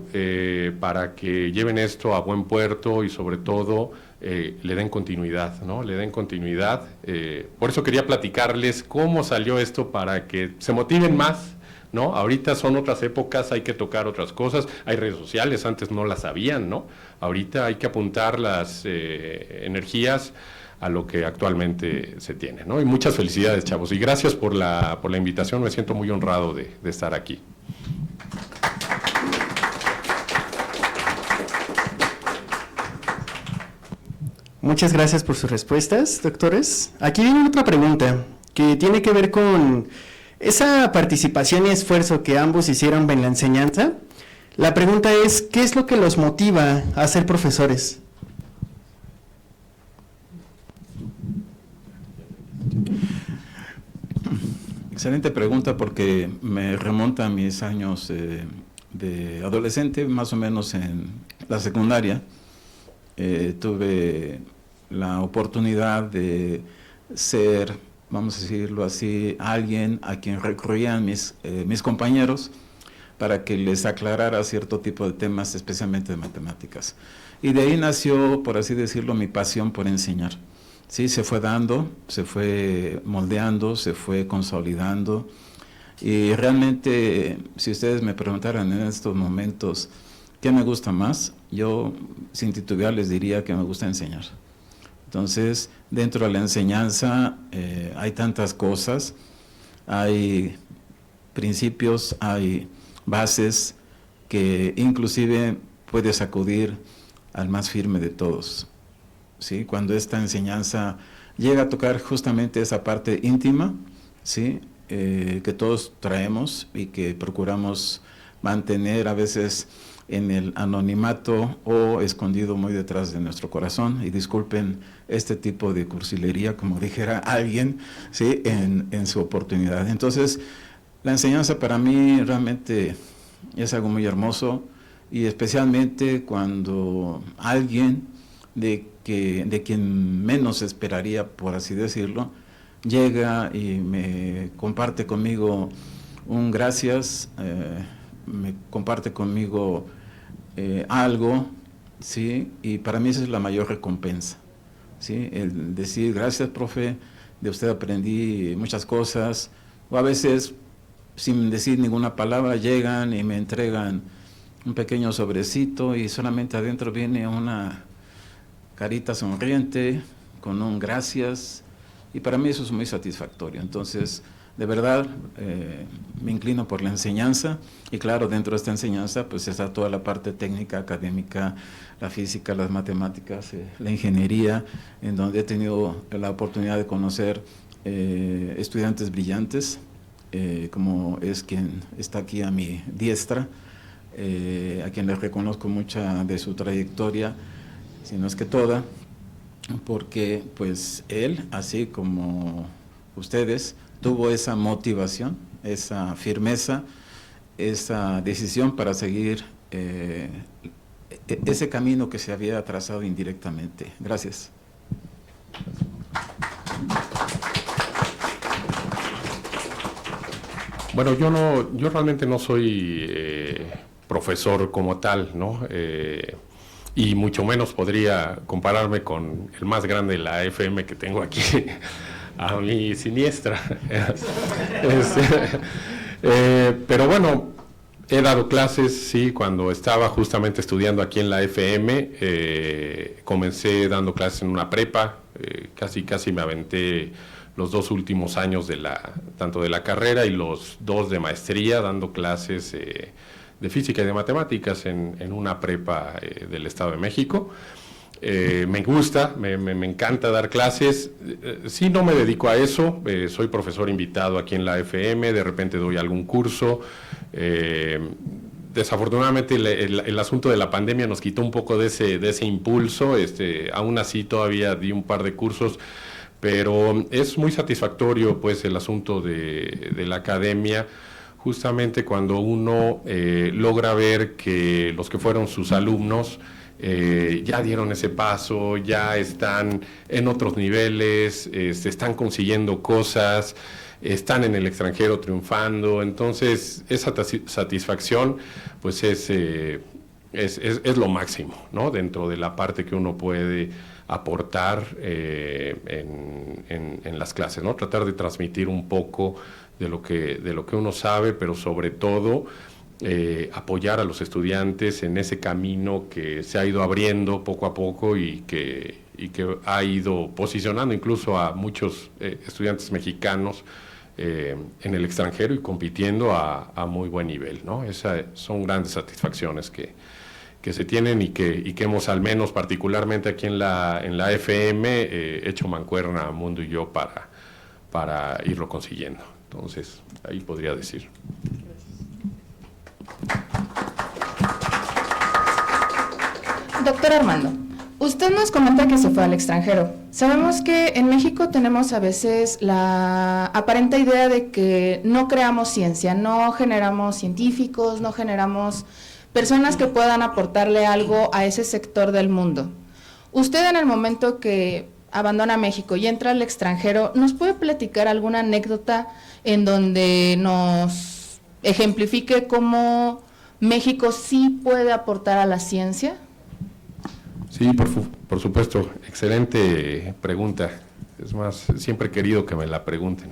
para que lleven esto a buen puerto y sobre todo le den continuidad, ¿no? Le den continuidad. Por eso quería platicarles cómo salió esto para que se motiven más, ¿no? Ahorita son otras épocas, hay que tocar otras cosas, hay redes sociales, antes no las habían, ¿no? Ahorita hay que apuntar las energías a lo que actualmente se tiene, ¿no? Y muchas felicidades, chavos, y gracias por la invitación, me siento muy honrado de estar aquí. Muchas gracias por sus respuestas, doctores. Aquí viene otra pregunta que tiene que ver con esa participación y esfuerzo que ambos hicieron en la enseñanza. La pregunta es, ¿qué es lo que los motiva a ser profesores? Excelente pregunta porque me remonta a mis años de adolescente, más o menos en la secundaria. Tuve la oportunidad de ser, vamos a decirlo así, alguien a quien recurrían mis compañeros para que les aclarara cierto tipo de temas, especialmente de matemáticas. Y de ahí nació, por así decirlo, mi pasión por enseñar. Sí, se fue dando, se fue moldeando, se fue consolidando. Y realmente, si ustedes me preguntaran en estos momentos qué me gusta más, yo sin titubear les diría que me gusta enseñar. Entonces, dentro de la enseñanza hay tantas cosas, hay principios, hay bases que inclusive puedes acudir al más firme de todos. ¿sí? Cuando esta enseñanza llega a tocar justamente esa parte íntima, ¿sí? Que todos traemos y que procuramos mantener a veces en el anonimato o escondido muy detrás de nuestro corazón. Y disculpen este tipo de cursilería, como dijera alguien, ¿sí? en su oportunidad. Entonces, la enseñanza para mí realmente es algo muy hermoso, y especialmente cuando alguien de quien menos esperaría, por así decirlo, llega y me comparte conmigo un gracias, me comparte conmigo algo, ¿sí? Y para mí esa es la mayor recompensa, ¿sí? El decir, gracias, profe, de usted aprendí muchas cosas, o a veces sin decir ninguna palabra llegan y me entregan un pequeño sobrecito y solamente adentro viene una carita sonriente con un gracias, y para mí eso es muy satisfactorio. Entonces, de verdad, me inclino por la enseñanza, y claro, dentro de esta enseñanza pues está toda la parte técnica, académica, la física, las matemáticas, la ingeniería, en donde he tenido la oportunidad de conocer estudiantes brillantes, como es quien está aquí a mi diestra, a quien les reconozco mucha de su trayectoria, si no es que toda, porque pues él, así como ustedes, tuvo esa motivación, esa firmeza, esa decisión para seguir ese camino que se había trazado indirectamente. Gracias. Bueno, yo realmente no soy profesor como tal, ¿no? Y mucho menos podría compararme con el más grande de la FM que tengo aquí a mi siniestra. Pero bueno, he dado clases, sí, cuando estaba justamente estudiando aquí en la FM, comencé dando clases en una prepa, casi me aventé los 2 últimos años tanto de la carrera y los 2 de maestría, dando clases de física y de matemáticas en una prepa del Estado de México. Me gusta, me encanta dar clases. Sí, no me dedico a eso, soy profesor invitado aquí en la FM, de repente doy algún curso. Desafortunadamente el asunto de la pandemia nos quitó un poco de ese impulso, aún así todavía di un par de cursos, pero es muy satisfactorio pues el asunto de la academia, justamente cuando uno logra ver que los que fueron sus alumnos ya dieron ese paso, ya están en otros niveles, están consiguiendo cosas, están en el extranjero triunfando. Entonces esa satisfacción pues es lo máximo, ¿no? Dentro de la parte que uno puede aportar en las clases, ¿no? Tratar de transmitir un poco de lo que uno sabe, pero sobre todo apoyar a los estudiantes en ese camino que se ha ido abriendo poco a poco y que ha ido posicionando incluso a muchos estudiantes mexicanos en el extranjero y compitiendo a muy buen nivel, ¿no? Esas son grandes satisfacciones que se tienen y que hemos, al menos particularmente aquí en la FM, hecho mancuerna Mundo y yo para irlo consiguiendo. Entonces, ahí podría decir. Doctor Armando, usted nos comenta que se fue al extranjero. Sabemos que en México tenemos a veces la aparente idea de que no creamos ciencia, no generamos científicos, no generamos personas que puedan aportarle algo a ese sector del mundo. Usted, en el momento que abandona México y entra al extranjero, ¿nos puede platicar alguna anécdota en donde nos ejemplifique cómo México sí puede aportar a la ciencia? Sí, por supuesto. Excelente pregunta. Es más, siempre he querido que me la pregunten.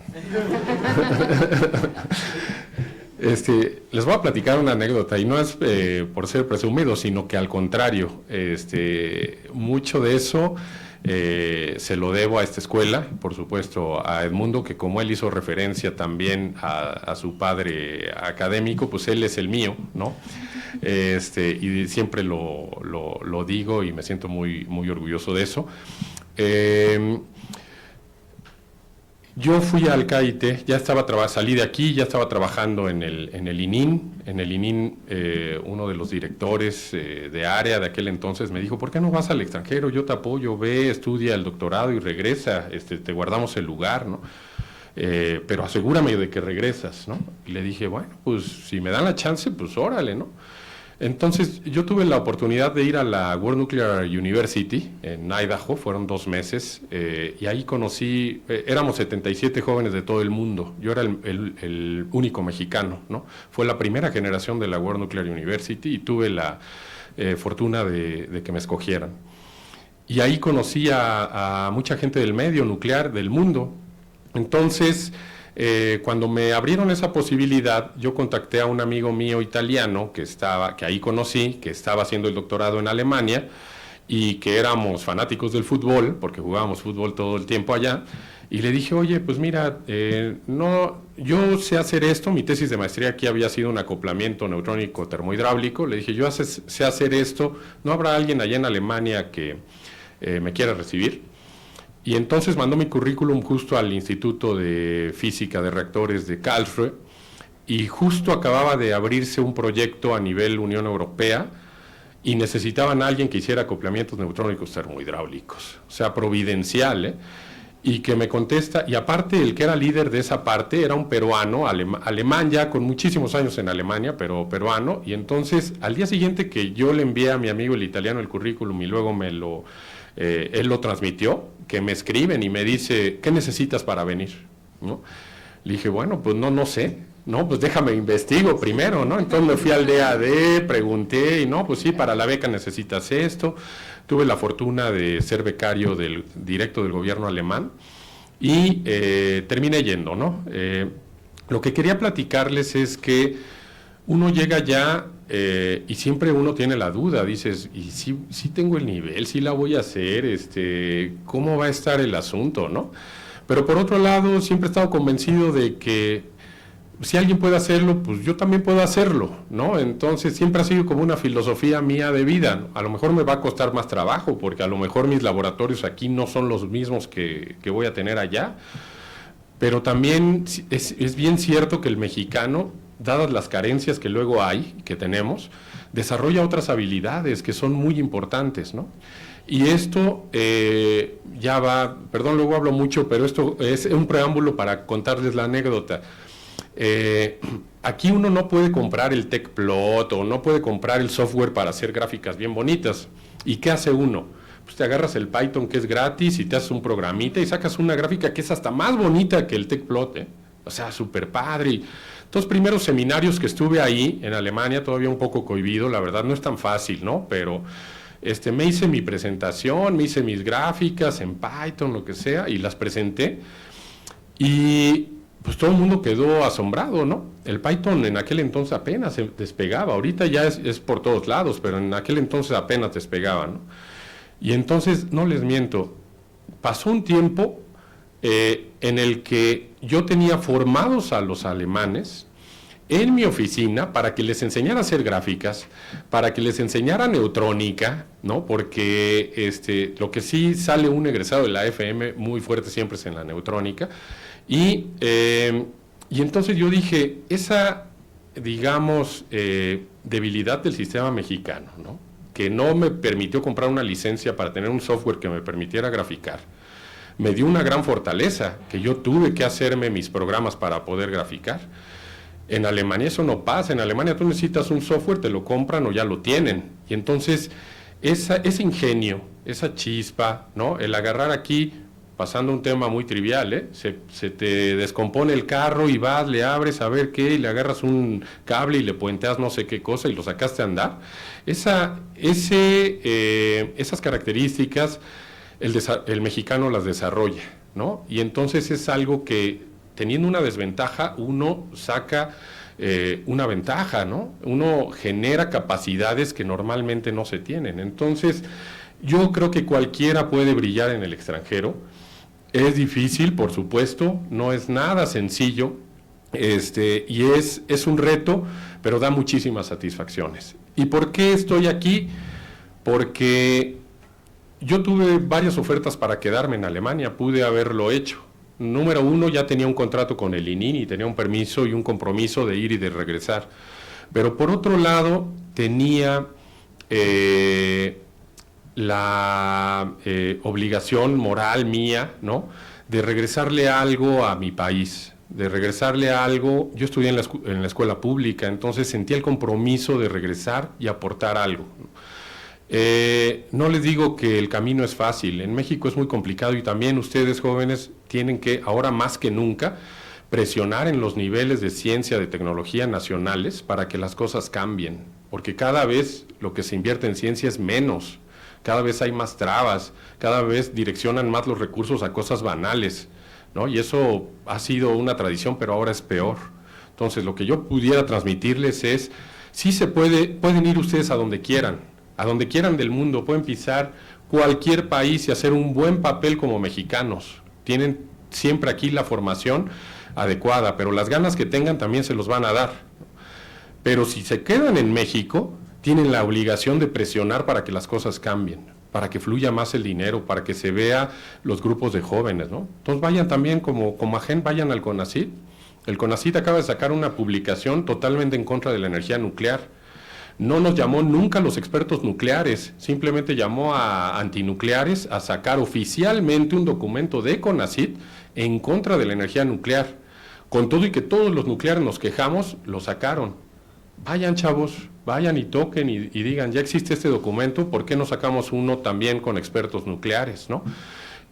Les voy a platicar una anécdota, y no es por ser presumido, sino que al contrario, mucho de eso se lo debo a esta escuela, por supuesto a Edmundo, que como él hizo referencia también a su padre académico, pues él es el mío, ¿no? Y siempre lo digo y me siento muy, muy orgulloso de eso. Yo fui al CAITE, salí de aquí, ya estaba trabajando en el ININ. En el ININ, uno de los directores de área de aquel entonces me dijo, ¿por qué no vas al extranjero? Yo te apoyo, ve, estudia el doctorado y regresa, te guardamos el lugar, ¿no? Pero asegúrame de que regresas, ¿no? Y le dije, bueno, pues si me dan la chance, pues órale, ¿no? Entonces, yo tuve la oportunidad de ir a la World Nuclear University en Idaho, fueron 2 meses, y ahí conocí, éramos 77 jóvenes de todo el mundo, yo era el único mexicano, ¿no? Fue la primera generación de la World Nuclear University y tuve la fortuna de que me escogieran. Y ahí conocí a mucha gente del medio nuclear del mundo. Entonces, cuando me abrieron esa posibilidad, yo contacté a un amigo mío italiano que ahí conocí, que estaba haciendo el doctorado en Alemania y que éramos fanáticos del fútbol, porque jugábamos fútbol todo el tiempo allá, y le dije, oye, pues mira, yo sé hacer esto, mi tesis de maestría aquí había sido un acoplamiento neutrónico termohidráulico, le dije, yo sé hacer esto, ¿no habrá alguien allá en Alemania que me quiera recibir? Y entonces mandó mi currículum justo al Instituto de Física de Reactores de Karlsruhe y justo acababa de abrirse un proyecto a nivel Unión Europea y necesitaban a alguien que hiciera acoplamientos neutrónicos termohidráulicos, o sea, providencial, ¿eh? Y que me contesta, y aparte el que era líder de esa parte era un peruano, alemán ya con muchísimos años en Alemania, pero peruano, y entonces al día siguiente que yo le envié a mi amigo el italiano el currículum y luego él lo transmitió, que me escriben y me dice, ¿qué necesitas para venir? ¿No? Le dije, bueno, pues no sé, no, pues déjame investigo primero, ¿no? Entonces me fui al DAD, pregunté, y no, pues sí, para la beca necesitas esto. Tuve la fortuna de ser becario directo del gobierno alemán y terminé yendo, ¿no? Lo que quería platicarles es que uno llega ya y siempre uno tiene la duda, dices, ¿y si tengo el nivel? ¿Sí la voy a hacer? ¿Cómo va a estar el asunto, no? Pero por otro lado, siempre he estado convencido de que si alguien puede hacerlo, pues yo también puedo hacerlo, ¿no? Entonces siempre ha sido como una filosofía mía de vida, ¿no? A lo mejor me va a costar más trabajo, porque a lo mejor mis laboratorios aquí no son los mismos que voy a tener allá, pero también es bien cierto que el mexicano, dadas las carencias que luego que tenemos, desarrolla otras habilidades que son muy importantes, ¿no? Y esto perdón, luego hablo mucho, pero esto es un preámbulo para contarles la anécdota. Aquí uno no puede comprar el TechPlot o no puede comprar el software para hacer gráficas bien bonitas. ¿Y qué hace uno? Pues te agarras el Python, que es gratis, y te haces un programita y sacas una gráfica que es hasta más bonita que el TechPlot, ¿eh? O sea, súper padre. Entonces, primeros seminarios que estuve ahí en Alemania, todavía un poco cohibido, la verdad no es tan fácil, ¿no? Pero me hice mi presentación, me hice mis gráficas en Python, lo que sea, y las presenté. Y pues todo el mundo quedó asombrado, ¿no? El Python en aquel entonces apenas se despegaba, ahorita ya es por todos lados, pero en aquel entonces apenas despegaba, ¿no? Y entonces, no les miento, pasó un tiempo en el que yo tenía formados a los alemanes en mi oficina para que les enseñara a hacer gráficas, para que les enseñara neutrónica, ¿no? Porque lo que sí sale un egresado de la FM muy fuerte siempre es en la neutrónica. Y entonces yo dije, esa, digamos, debilidad del sistema mexicano, ¿no? Que no me permitió comprar una licencia para tener un software que me permitiera graficar, me dio una gran fortaleza, que yo tuve que hacerme mis programas para poder graficar. En Alemania eso no pasa, en Alemania tú necesitas un software, te lo compran o ya lo tienen. Y entonces ese ingenio, esa chispa, ¿no? El agarrar aquí, pasando un tema muy trivial, se te descompone el carro y vas, le abres a ver qué, y le agarras un cable y le puenteas no sé qué cosa y lo sacaste a andar. Esas características el mexicano las desarrolla, ¿no? Y entonces es algo que, teniendo una desventaja, uno saca una ventaja, ¿no? Uno genera capacidades que normalmente no se tienen. Entonces, yo creo que cualquiera puede brillar en el extranjero. Es difícil, por supuesto, no es nada sencillo. Y es un reto, pero da muchísimas satisfacciones. ¿Y por qué estoy aquí? Porque yo tuve varias ofertas para quedarme en Alemania, pude haberlo hecho. Número uno, ya tenía un contrato con el ININI, tenía un permiso y un compromiso de ir y de regresar. Pero por otro lado, tenía la obligación moral mía, ¿no?, de regresarle algo a mi país, de regresarle algo. Yo estudié en la escuela pública, entonces sentí el compromiso de regresar y aportar algo. No les digo que el camino es fácil, en México es muy complicado y también ustedes jóvenes tienen que, ahora más que nunca, presionar en los niveles de ciencia, de tecnología nacionales para que las cosas cambien, porque cada vez lo que se invierte en ciencia es menos, cada vez hay más trabas, cada vez direccionan más los recursos a cosas banales, ¿no? Y eso ha sido una tradición, pero ahora es peor. Entonces, lo que yo pudiera transmitirles es, sí se pueden ir ustedes a donde quieran del mundo, pueden pisar cualquier país y hacer un buen papel como mexicanos. Tienen siempre aquí la formación adecuada, pero las ganas que tengan también se los van a dar. Pero si se quedan en México, tienen la obligación de presionar para que las cosas cambien, para que fluya más el dinero, para que se vea los grupos de jóvenes, ¿no? Entonces vayan también como AGEN, vayan al CONACYT. El CONACYT acaba de sacar una publicación totalmente en contra de la energía nuclear. No nos llamó nunca a los expertos nucleares, simplemente llamó a antinucleares a sacar oficialmente un documento de CONACYT en contra de la energía nuclear. Con todo y que todos los nucleares nos quejamos, lo sacaron. Vayan, chavos, vayan y toquen y digan, ya existe este documento, ¿por qué no sacamos uno también con expertos nucleares, ¿no?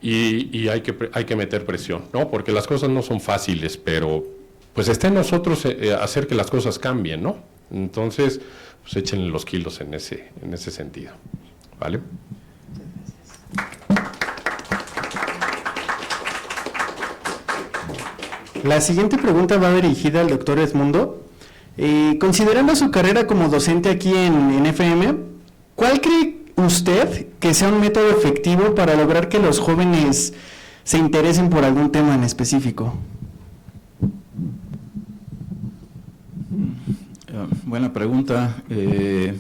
Y hay que meter presión, ¿no? Porque las cosas no son fáciles, pero pues está en nosotros hacer que las cosas cambien, ¿no? Entonces, pues échenle los kilos en ese sentido, ¿vale? La siguiente pregunta va dirigida al doctor Edmundo. Considerando su carrera como docente aquí en FM, ¿cuál cree usted que sea un método efectivo para lograr que los jóvenes se interesen por algún tema en específico? Buena pregunta. ¿Qué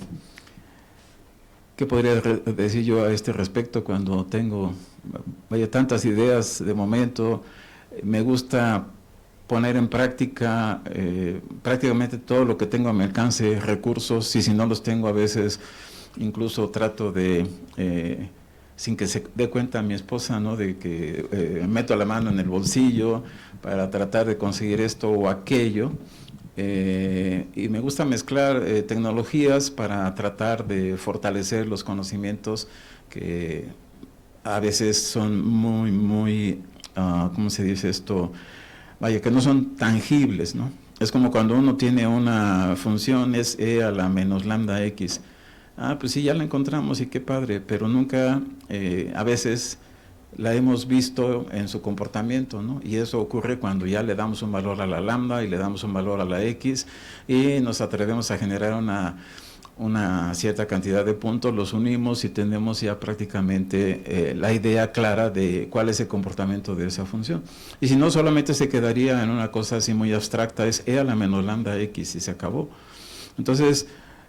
podría decir yo a este respecto cuando tengo tantas ideas de momento? Me gusta poner en práctica prácticamente todo lo que tengo a mi alcance, recursos, y si no los tengo a veces incluso trato de, sin que se dé cuenta mi esposa, ¿no?, de que meto la mano en el bolsillo para tratar de conseguir esto o aquello, y me gusta mezclar tecnologías para tratar de fortalecer los conocimientos que a veces son muy, ¿cómo se dice esto?, vaya, que no son tangibles, ¿no? Es como cuando uno tiene una función, es E a la menos lambda X. Pues sí, ya la encontramos y qué padre, pero nunca, a veces, la hemos visto en su comportamiento, ¿no? Y eso ocurre cuando ya le damos un valor a la lambda y le damos un valor a la X y nos atrevemos a generar una cierta cantidad de puntos, los unimos y tenemos ya prácticamente la idea clara de cuál es el comportamiento de esa función. Y si no, solamente se quedaría en una cosa así muy abstracta, es E a la menos lambda X y se acabó. Entonces,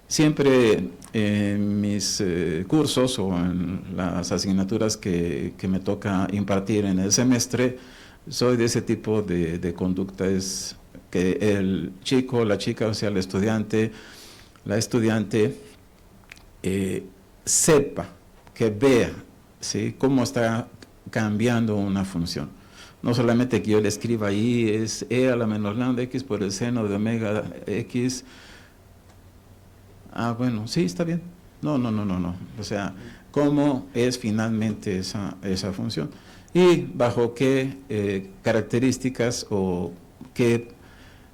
siempre en mis cursos o en las asignaturas que me toca impartir en el semestre, soy de ese tipo de conducta, es que el chico, la chica, o sea, el estudiante, la estudiante sepa, que vea, ¿sí?, cómo está cambiando una función. No solamente que yo le escriba ahí, es E a la menos lambda X por el seno de omega X. Bueno, sí, está bien. No. O sea, ¿cómo es finalmente esa función? Y bajo qué características o qué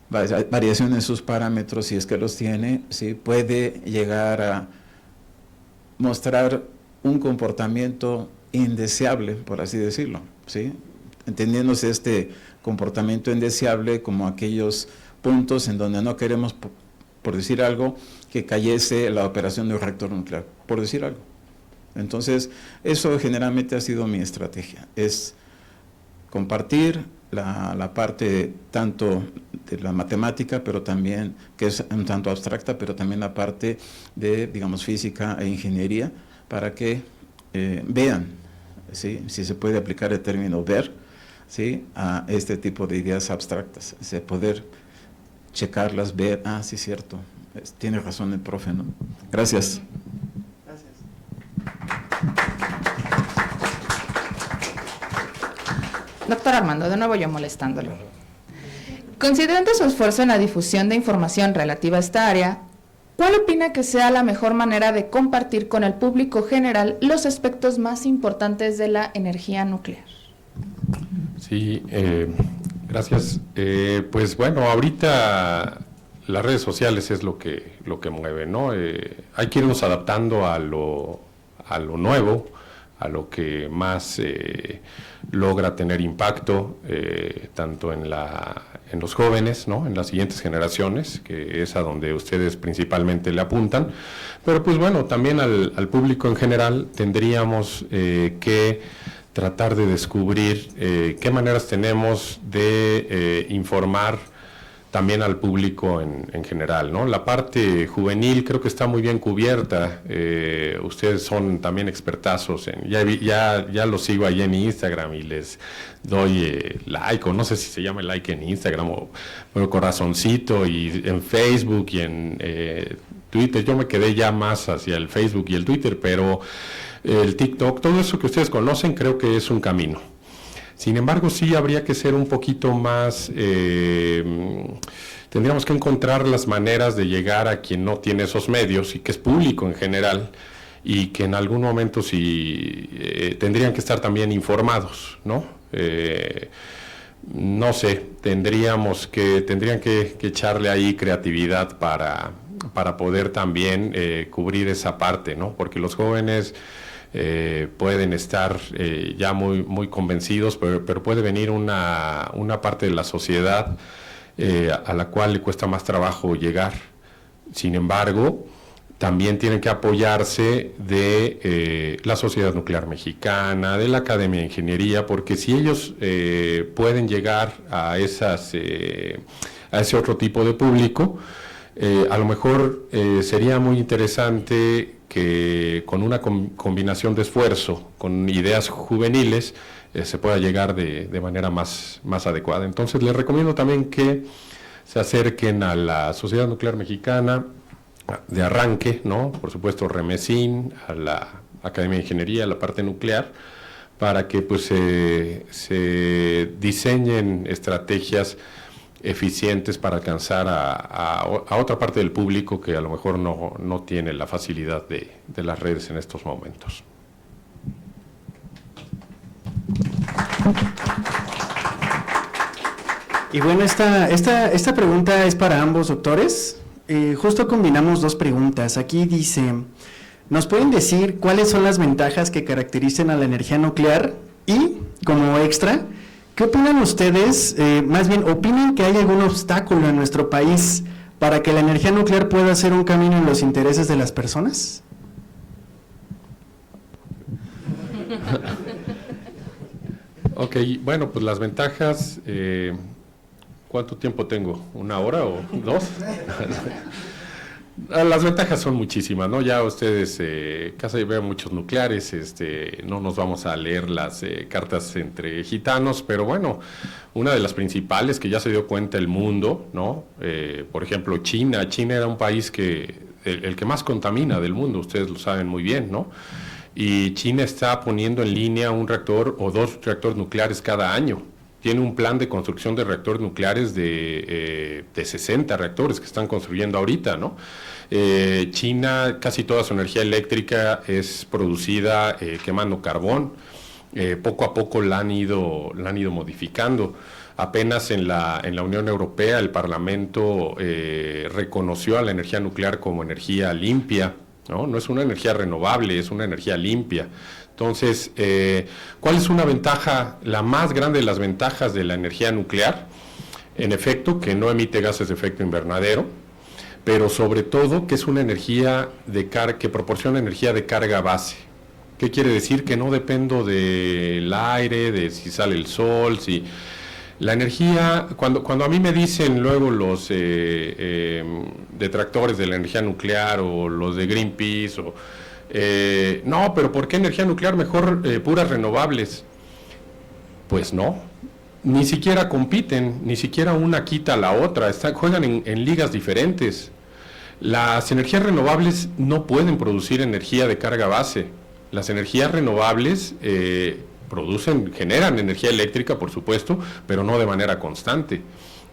variaciones en sus parámetros, si es que los tiene, ¿sí?, puede llegar a mostrar un comportamiento indeseable, por así decirlo, ¿sí? Entendiéndose este comportamiento indeseable como aquellos puntos en donde no queremos, por decir algo, que cayese la operación de un reactor nuclear, por decir algo. Entonces, eso generalmente ha sido mi estrategia, es compartir la parte tanto de la matemática, pero también, que es un tanto abstracta, pero también la parte de, digamos, física e ingeniería, para que vean, ¿sí?, si se puede aplicar el término ver, ¿sí?, a este tipo de ideas abstractas, poder checarlas, ver, sí, cierto, tiene razón el profe, ¿no? Gracias. Doctor Armando, de nuevo yo molestándolo. Considerando su esfuerzo en la difusión de información relativa a esta área, ¿cuál opina que sea la mejor manera de compartir con el público general los aspectos más importantes de la energía nuclear? Sí, gracias. Pues bueno, ahorita las redes sociales es lo que mueve, ¿no? Hay que irnos adaptando a lo nuevo, a lo que más logra tener impacto, tanto en los jóvenes, ¿no?, en las siguientes generaciones, que es a donde ustedes principalmente le apuntan, pero pues bueno, también al público en general tendríamos que tratar de descubrir qué maneras tenemos de informar también al público en general, ¿no? La parte juvenil creo que está muy bien cubierta. Ustedes son también expertazos ya los sigo ahí en Instagram y les doy like, o no sé si se llama like en Instagram, o corazoncito, y en Facebook y en Twitter. Yo me quedé ya más hacia el Facebook y el Twitter, pero el TikTok, todo eso que ustedes conocen, creo que es un camino. Sin embargo, sí habría que ser un poquito más, tendríamos que encontrar las maneras de llegar a quien no tiene esos medios y que es público en general, y que en algún momento sí tendrían que estar también informados, ¿no? No sé, tendrían que echarle ahí creatividad para poder también cubrir esa parte, ¿no? Porque los jóvenes pueden estar ya muy convencidos, pero puede venir una parte de la sociedad a la cual le cuesta más trabajo llegar. Sin embargo, también tienen que apoyarse de la Sociedad Nuclear Mexicana, de la Academia de Ingeniería, porque si ellos pueden llegar a ese otro tipo de público, a lo mejor sería muy interesante que con una combinación de esfuerzo, con ideas juveniles, se pueda llegar de manera más adecuada. Entonces les recomiendo también que se acerquen a la Sociedad Nuclear Mexicana de arranque, ¿no? Por supuesto Remesín, a la Academia de Ingeniería, a la parte nuclear, para que pues se diseñen estrategias eficientes para alcanzar a otra parte del público que a lo mejor no tiene la facilidad de las redes en estos momentos. Y bueno, esta pregunta es para ambos doctores. Justo combinamos dos preguntas. Aquí dice, ¿nos pueden decir cuáles son las ventajas que caracterizan a la energía nuclear? Y, como extra, ¿qué opinan ustedes? Más bien, ¿opinan que hay algún obstáculo en nuestro país para que la energía nuclear pueda ser un camino en los intereses de las personas? Ok, bueno, pues las ventajas, ¿cuánto tiempo tengo? ¿1 hora o 2? Las ventajas son muchísimas, ¿no? Ya ustedes casi vean muchos nucleares, no nos vamos a leer las cartas entre gitanos, pero bueno, una de las principales que ya se dio cuenta el mundo, ¿no? Por ejemplo, China era un país el que más contamina del mundo, ustedes lo saben muy bien, ¿no? Y China está poniendo en línea un reactor o 2 reactores nucleares cada año. Tiene un plan de construcción de reactores nucleares de 60 reactores que están construyendo ahorita, ¿no? China, casi toda su energía eléctrica es producida quemando carbón. Poco a poco la han ido modificando. Apenas en la Unión Europea el Parlamento reconoció a la energía nuclear como energía limpia, ¿no? No es una energía renovable, es una energía limpia. Entonces, ¿cuál es una ventaja, la más grande de las ventajas de la energía nuclear? En efecto, que no emite gases de efecto invernadero, pero sobre todo que es una energía que proporciona energía de carga base. ¿Qué quiere decir? Que no dependo del aire, de si sale el sol, si... La energía, cuando a mí me dicen luego los detractores de la energía nuclear o los de Greenpeace, no, pero ¿por qué energía nuclear? Mejor puras renovables. Pues no, ni siquiera compiten, ni siquiera una quita a la otra, juegan en ligas diferentes. Las energías renovables no pueden producir energía de carga base. Las energías renovables generan energía eléctrica, por supuesto, pero no de manera constante.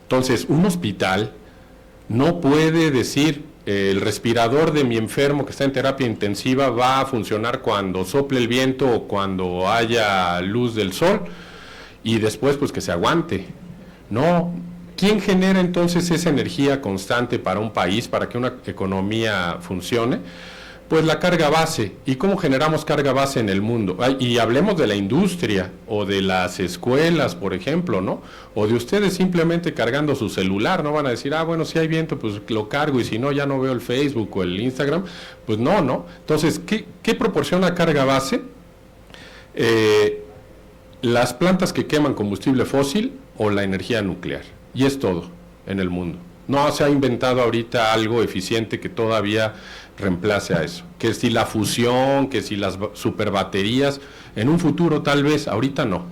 Entonces, un hospital no puede decir, el respirador de mi enfermo que está en terapia intensiva va a funcionar cuando sople el viento o cuando haya luz del sol, y después pues que se aguante. No. ¿Quién genera entonces esa energía constante para un país, para que una economía funcione? Pues la carga base. ¿Y cómo generamos carga base en el mundo? Y hablemos de la industria o de las escuelas, por ejemplo, ¿no? O de ustedes simplemente cargando su celular, no van a decir, bueno, si hay viento, pues lo cargo, y si no, ya no veo el Facebook o el Instagram. Pues no. Entonces, ¿qué proporciona carga base? Las plantas que queman combustible fósil o la energía nuclear. Y es todo en el mundo. No se ha inventado ahorita algo eficiente que todavía reemplace a eso. Que si la fusión, que si las superbaterías, en un futuro tal vez, ahorita no.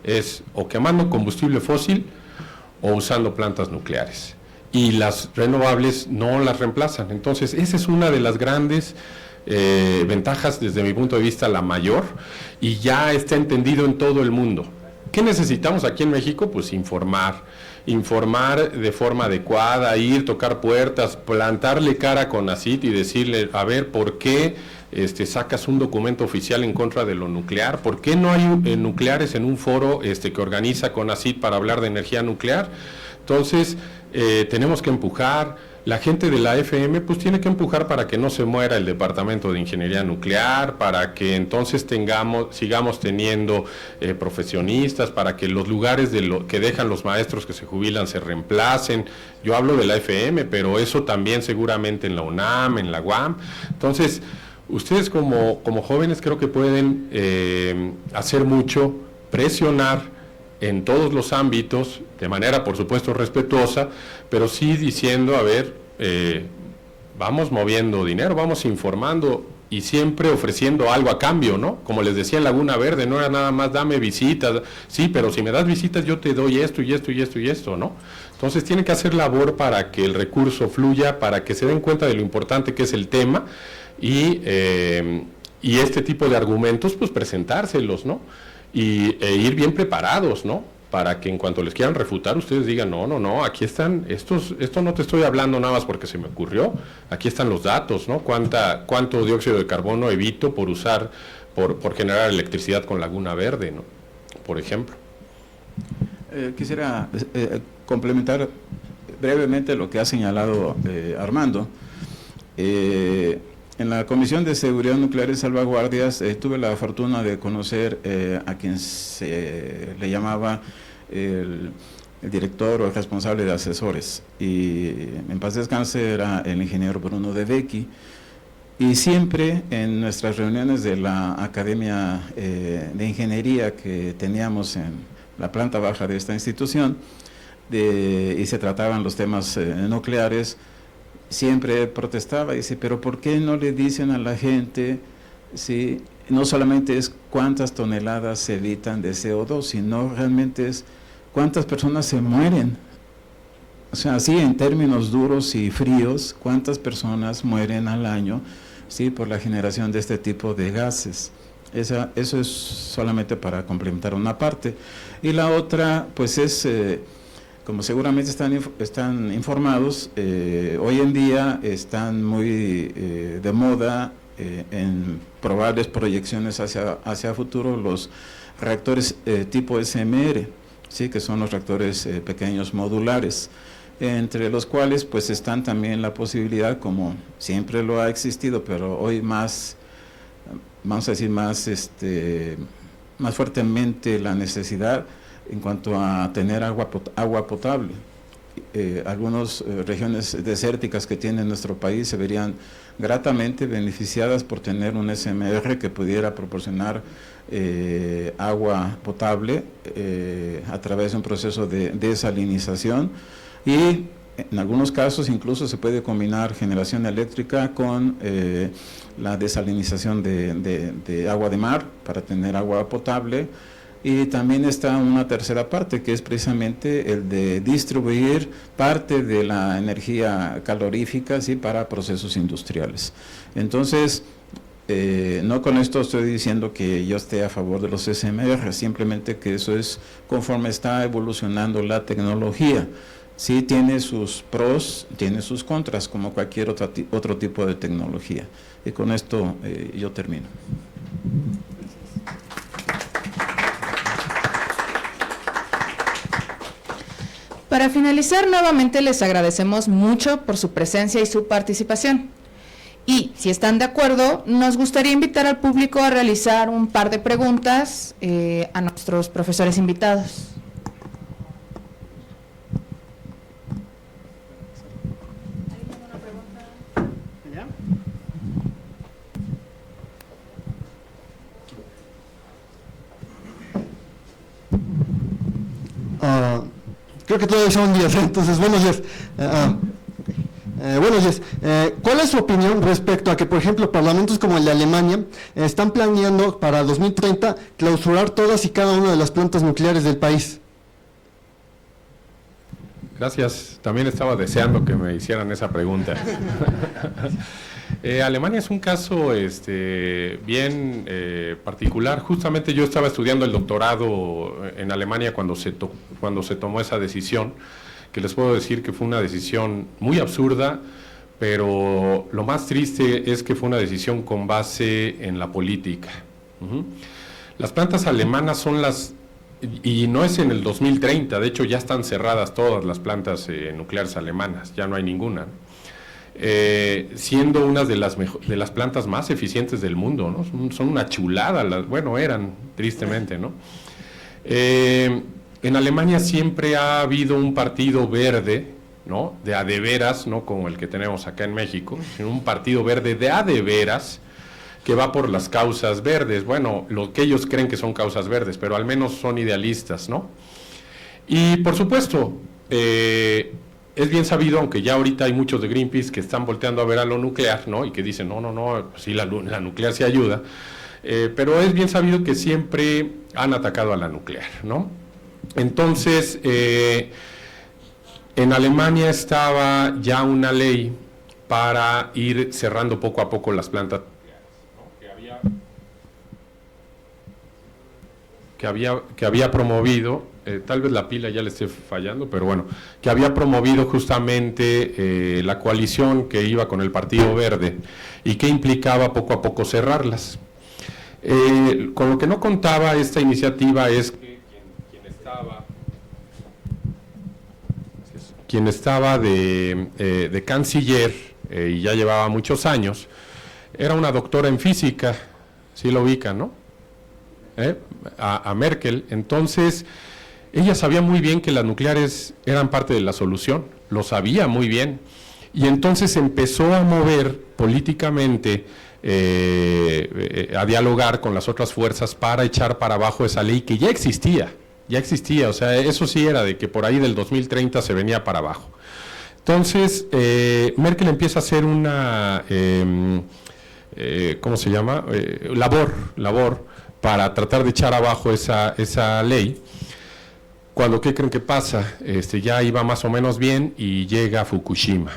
Es o quemando combustible fósil o usando plantas nucleares. Y las renovables no las reemplazan. Entonces, esa es una de las grandes ventajas, desde mi punto de vista, la mayor, y ya está entendido en todo el mundo. ¿Qué necesitamos aquí en México? Pues informar de forma adecuada, tocar puertas, plantarle cara a CONACYT y decirle, a ver, ¿por qué sacas un documento oficial en contra de lo nuclear? ¿Por qué no hay nucleares en un foro que organiza CONACYT para hablar de energía nuclear? Entonces, tenemos que empujar. La gente de la FM pues tiene que empujar para que no se muera el departamento de ingeniería nuclear, para que entonces sigamos teniendo profesionistas, para que los lugares que dejan los maestros que se jubilan se reemplacen. Yo hablo de la FM, pero eso también seguramente en la UNAM, en la UAM. Entonces, ustedes como jóvenes creo que pueden hacer mucho, presionar en todos los ámbitos, de manera por supuesto respetuosa, pero sí diciendo, a ver, vamos moviendo dinero, vamos informando y siempre ofreciendo algo a cambio, ¿no? Como les decía en Laguna Verde, no era nada más dame visitas, sí, pero si me das visitas yo te doy esto y esto y esto y esto, ¿no? Entonces tienen que hacer labor para que el recurso fluya, para que se den cuenta de lo importante que es el tema y este tipo de argumentos, pues presentárselos, ¿no? E ir bien preparados, ¿no? Para que en cuanto les quieran refutar, ustedes digan, no, aquí están, esto no te estoy hablando nada más porque se me ocurrió, aquí están los datos, ¿no? Cuánto dióxido de carbono evito por generar electricidad con Laguna Verde, ¿no? Por ejemplo. Quisiera complementar brevemente lo que ha señalado Armando. En la Comisión de Seguridad Nuclear y Salvaguardias tuve la fortuna de conocer a quien se le llamaba el director o el responsable de asesores, y en paz descanse era el ingeniero Bruno De Vecchi, y siempre en nuestras reuniones de la Academia de Ingeniería que teníamos en la planta baja de esta institución, y se trataban los temas nucleares, siempre protestaba y dice, pero ¿por qué no le dicen a la gente, si no solamente es cuántas toneladas se evitan de CO2, sino realmente es cuántas personas se mueren? O sea, así en términos duros y fríos, cuántas personas mueren al año, ¿sí?, por la generación de este tipo de gases. Eso es solamente para complementar una parte. Y la otra, pues es... como seguramente están informados, hoy en día están muy de moda en probables proyecciones hacia futuro los reactores tipo SMR, ¿sí?, que son los reactores pequeños modulares, entre los cuales pues están también la posibilidad, como siempre lo ha existido, pero hoy más, vamos a decir más fuertemente la necesidad en cuanto a tener agua potable. algunas regiones desérticas que tiene nuestro país se verían gratamente beneficiadas por tener un SMR que pudiera proporcionar agua potable a través de un proceso de desalinización, y en algunos casos incluso se puede combinar generación eléctrica con la desalinización de agua de mar para tener agua potable. Y también está una tercera parte, que es precisamente el de distribuir parte de la energía calorífica, ¿sí?, para procesos industriales. Entonces, no con esto estoy diciendo que yo esté a favor de los SMR, simplemente que eso es conforme está evolucionando la tecnología. Sí tiene sus pros, tiene sus contras, como cualquier otro tipo de tecnología. Y con esto yo termino. Para finalizar, nuevamente les agradecemos mucho por su presencia y su participación. Y, si están de acuerdo, nos gustaría invitar al público a realizar un par de preguntas a nuestros profesores invitados. Creo que todavía son días, entonces buenos días. Buenos días. ¿Cuál es su opinión respecto a que, por ejemplo, parlamentos como el de Alemania están planeando para 2030 clausurar todas y cada una de las plantas nucleares del país? Gracias. También estaba deseando que me hicieran esa pregunta. Alemania es un caso bien particular. Justamente yo estaba estudiando el doctorado en Alemania cuando se tomó esa decisión, que les puedo decir que fue una decisión muy absurda, pero lo más triste es que fue una decisión con base en la política. Las plantas alemanas son y no es en el 2030, de hecho ya están cerradas todas las plantas nucleares alemanas, ya no hay ninguna, siendo una de las plantas más eficientes del mundo, ¿no? Son una chulada, eran tristemente, ¿no? En Alemania siempre ha habido un partido verde, ¿no?, de a de veras, no como el que tenemos acá en México, sino un partido verde de a de veras, que va por las causas verdes, lo que ellos creen que son causas verdes, pero al menos son idealistas, ¿no? Y por supuesto, es bien sabido, aunque ya ahorita hay muchos de Greenpeace que están volteando a ver a lo nuclear, ¿no?, y que dicen, no, sí, la nuclear sí ayuda, pero es bien sabido que siempre han atacado a la nuclear, ¿no? Entonces, en Alemania estaba ya una ley para ir cerrando poco a poco las plantas que había promovido, tal vez la pila ya le esté fallando, pero bueno, que había promovido justamente la coalición que iba con el Partido Verde y que implicaba poco a poco cerrarlas. Con lo que no contaba esta iniciativa es que quien estaba de canciller, y ya llevaba muchos años, era una doctora en física, sí lo ubican, ¿no? A Merkel. Entonces, ella sabía muy bien que las nucleares eran parte de la solución, lo sabía muy bien, y entonces empezó a mover políticamente, a dialogar con las otras fuerzas para echar para abajo esa ley que ya existía, o sea, eso sí era de que por ahí del 2030 se venía para abajo. Entonces, Merkel empieza a hacer una, ¿cómo se llama? Labor para tratar de echar abajo esa ley, cuando, ¿qué creen que pasa? Ya iba más o menos bien y llega Fukushima,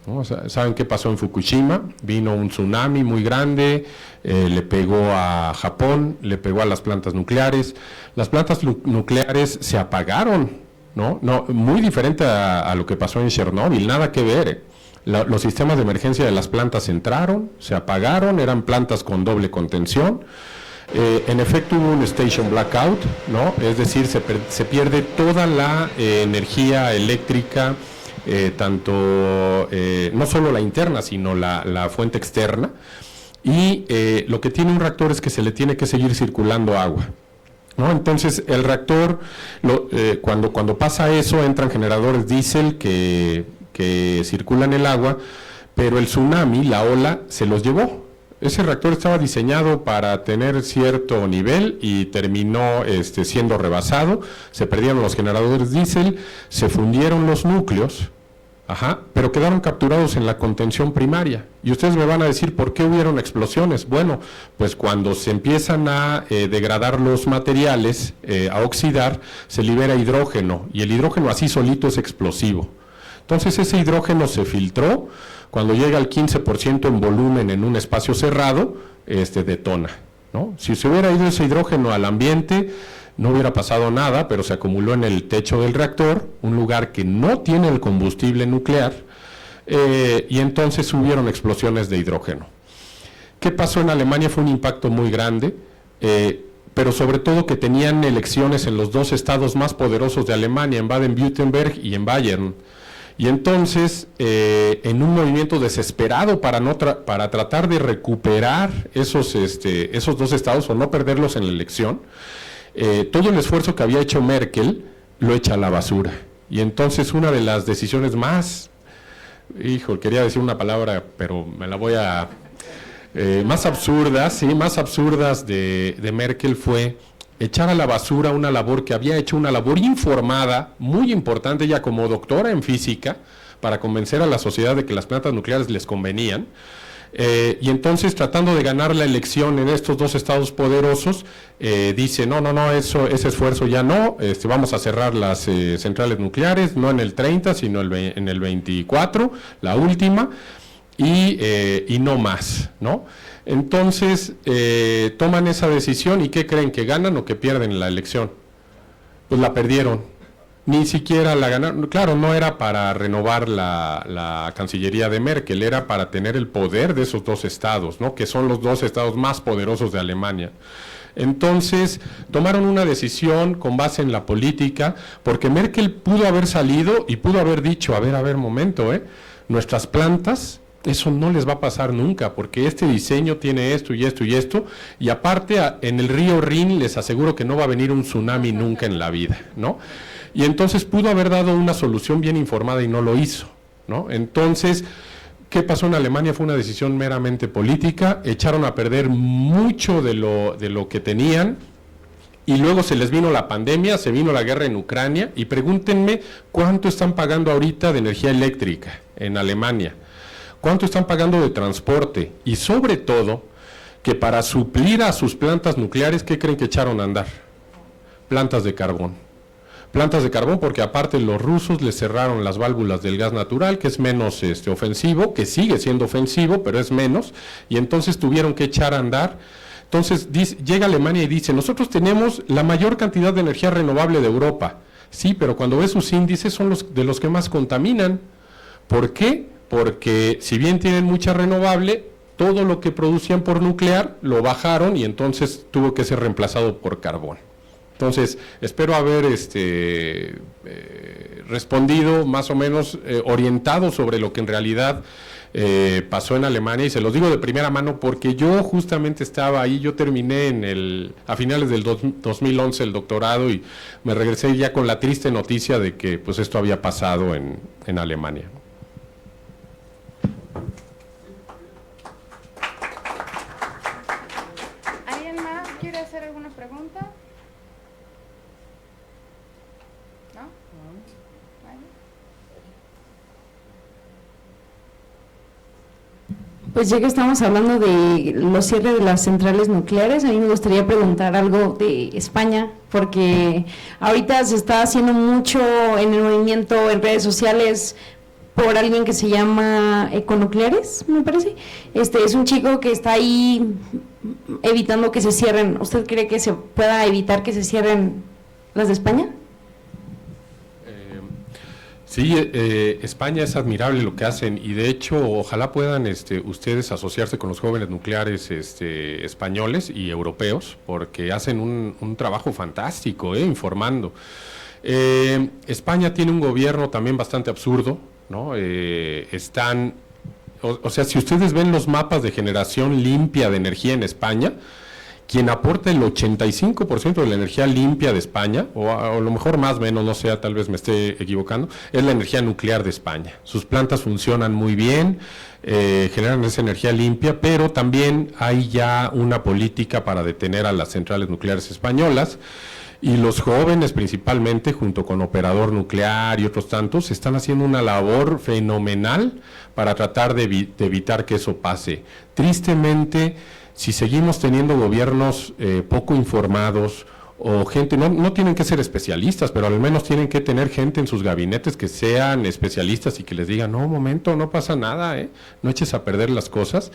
¿no? O sea, ¿saben qué pasó en Fukushima? Vino un tsunami muy grande, le pegó a Japón, le pegó a las plantas nucleares. Las plantas nucleares se apagaron, ¿no? Muy diferente a lo que pasó en Chernobyl, nada que ver. Los sistemas de emergencia de las plantas entraron, se apagaron, eran plantas con doble contención. En efecto hubo un station blackout, ¿no? Es decir, se pierde toda la energía eléctrica, no solo la interna, sino la fuente externa, y lo que tiene un reactor es que se le tiene que seguir circulando agua. ¿no? Entonces, el reactor, cuando pasa eso, entran generadores diésel que circulan el agua, pero el tsunami, la ola, se los llevó. Ese reactor estaba diseñado para tener cierto nivel y terminó siendo rebasado, se perdieron los generadores diésel, se fundieron los núcleos, pero quedaron capturados en la contención primaria. Y ustedes me van a decir, ¿por qué hubieron explosiones? Bueno, pues cuando se empiezan a degradar los materiales, a oxidar, se libera hidrógeno, y el hidrógeno así solito es explosivo. Entonces ese hidrógeno se filtró, cuando llega al 15% en volumen en un espacio cerrado, detona, ¿no? Si se hubiera ido ese hidrógeno al ambiente, no hubiera pasado nada, pero se acumuló en el techo del reactor, un lugar que no tiene el combustible nuclear, y entonces hubieron explosiones de hidrógeno. ¿Qué pasó en Alemania? Fue un impacto muy grande, pero sobre todo que tenían elecciones en los dos estados más poderosos de Alemania, en Baden-Württemberg y en Bayern. Y entonces, en un movimiento desesperado para tratar de recuperar esos dos estados o no perderlos en la elección, todo el esfuerzo que había hecho Merkel lo echa a la basura. Y entonces una de las decisiones más, quería decir una palabra, pero me la voy a... más absurdas de Merkel fue echar a la basura una labor que había hecho, una labor informada, muy importante, ella como doctora en física, para convencer a la sociedad de que las plantas nucleares les convenían, y entonces tratando de ganar la elección en estos dos estados poderosos, dice, no, ese esfuerzo ya no, vamos a cerrar las centrales nucleares, no en el 30, sino en el 24, la última, y no más, ¿no? Entonces, toman esa decisión y ¿qué creen? ¿Que ganan o que pierden la elección? Pues la perdieron, ni siquiera la ganaron. Claro, no era para renovar la Cancillería de Merkel, era para tener el poder de esos dos estados, ¿no? Que son los dos estados más poderosos de Alemania. Entonces, tomaron una decisión con base en la política, porque Merkel pudo haber salido y pudo haber dicho, a ver, momento, nuestras plantas, eso no les va a pasar nunca, porque este diseño tiene esto y esto y esto, y aparte en el río Rin les aseguro que no va a venir un tsunami nunca en la vida, ¿no? Y entonces pudo haber dado una solución bien informada y no lo hizo, ¿no? Entonces, ¿qué pasó en Alemania? Fue una decisión meramente política, echaron a perder mucho de lo que tenían, y luego se les vino la pandemia, se vino la guerra en Ucrania, y pregúntenme cuánto están pagando ahorita de energía eléctrica en Alemania. ¿Cuánto están pagando de transporte? Y sobre todo, que para suplir a sus plantas nucleares, ¿qué creen que echaron a andar? Plantas de carbón. Plantas de carbón porque aparte los rusos les cerraron las válvulas del gas natural, que es menos ofensivo, que sigue siendo ofensivo, pero es menos, y entonces tuvieron que echar a andar. Entonces llega Alemania y dice, nosotros tenemos la mayor cantidad de energía renovable de Europa. Sí, pero cuando ves sus índices son de los que más contaminan. ¿Por qué? Porque si bien tienen mucha renovable, todo lo que producían por nuclear lo bajaron y entonces tuvo que ser reemplazado por carbón. Entonces, espero haber respondido más o menos orientado sobre lo que en realidad pasó en Alemania, y se los digo de primera mano porque yo justamente estaba ahí, yo terminé a finales del 2011 el doctorado y me regresé ya con la triste noticia de que pues esto había pasado en Alemania. ¿Hacer alguna pregunta? ¿No? Pues ya que estamos hablando de los cierres de las centrales nucleares, a mí me gustaría preguntar algo de España, porque ahorita se está haciendo mucho en el movimiento en redes sociales por alguien que se llama Econucleares, me parece. Es un chico que está ahí evitando que se cierren. ¿Usted cree que se pueda evitar que se cierren las de España? Sí, España es admirable lo que hacen y de hecho ojalá puedan ustedes asociarse con los jóvenes nucleares españoles y europeos porque hacen un trabajo fantástico informando. España tiene un gobierno también bastante absurdo, ¿no? O sea, si ustedes ven los mapas de generación limpia de energía en España, quien aporta el 85% de la energía limpia de España, o a lo mejor más o menos, no sé, tal vez me esté equivocando, es la energía nuclear de España. Sus plantas funcionan muy bien, generan esa energía limpia, pero también hay ya una política para detener a las centrales nucleares españolas, y los jóvenes principalmente, junto con Operador Nuclear y otros tantos, están haciendo una labor fenomenal para tratar de evitar que eso pase. Tristemente, si seguimos teniendo gobiernos poco informados o gente, no tienen que ser especialistas, pero al menos tienen que tener gente en sus gabinetes que sean especialistas y que les digan, no, momento, no pasa nada, no eches a perder las cosas,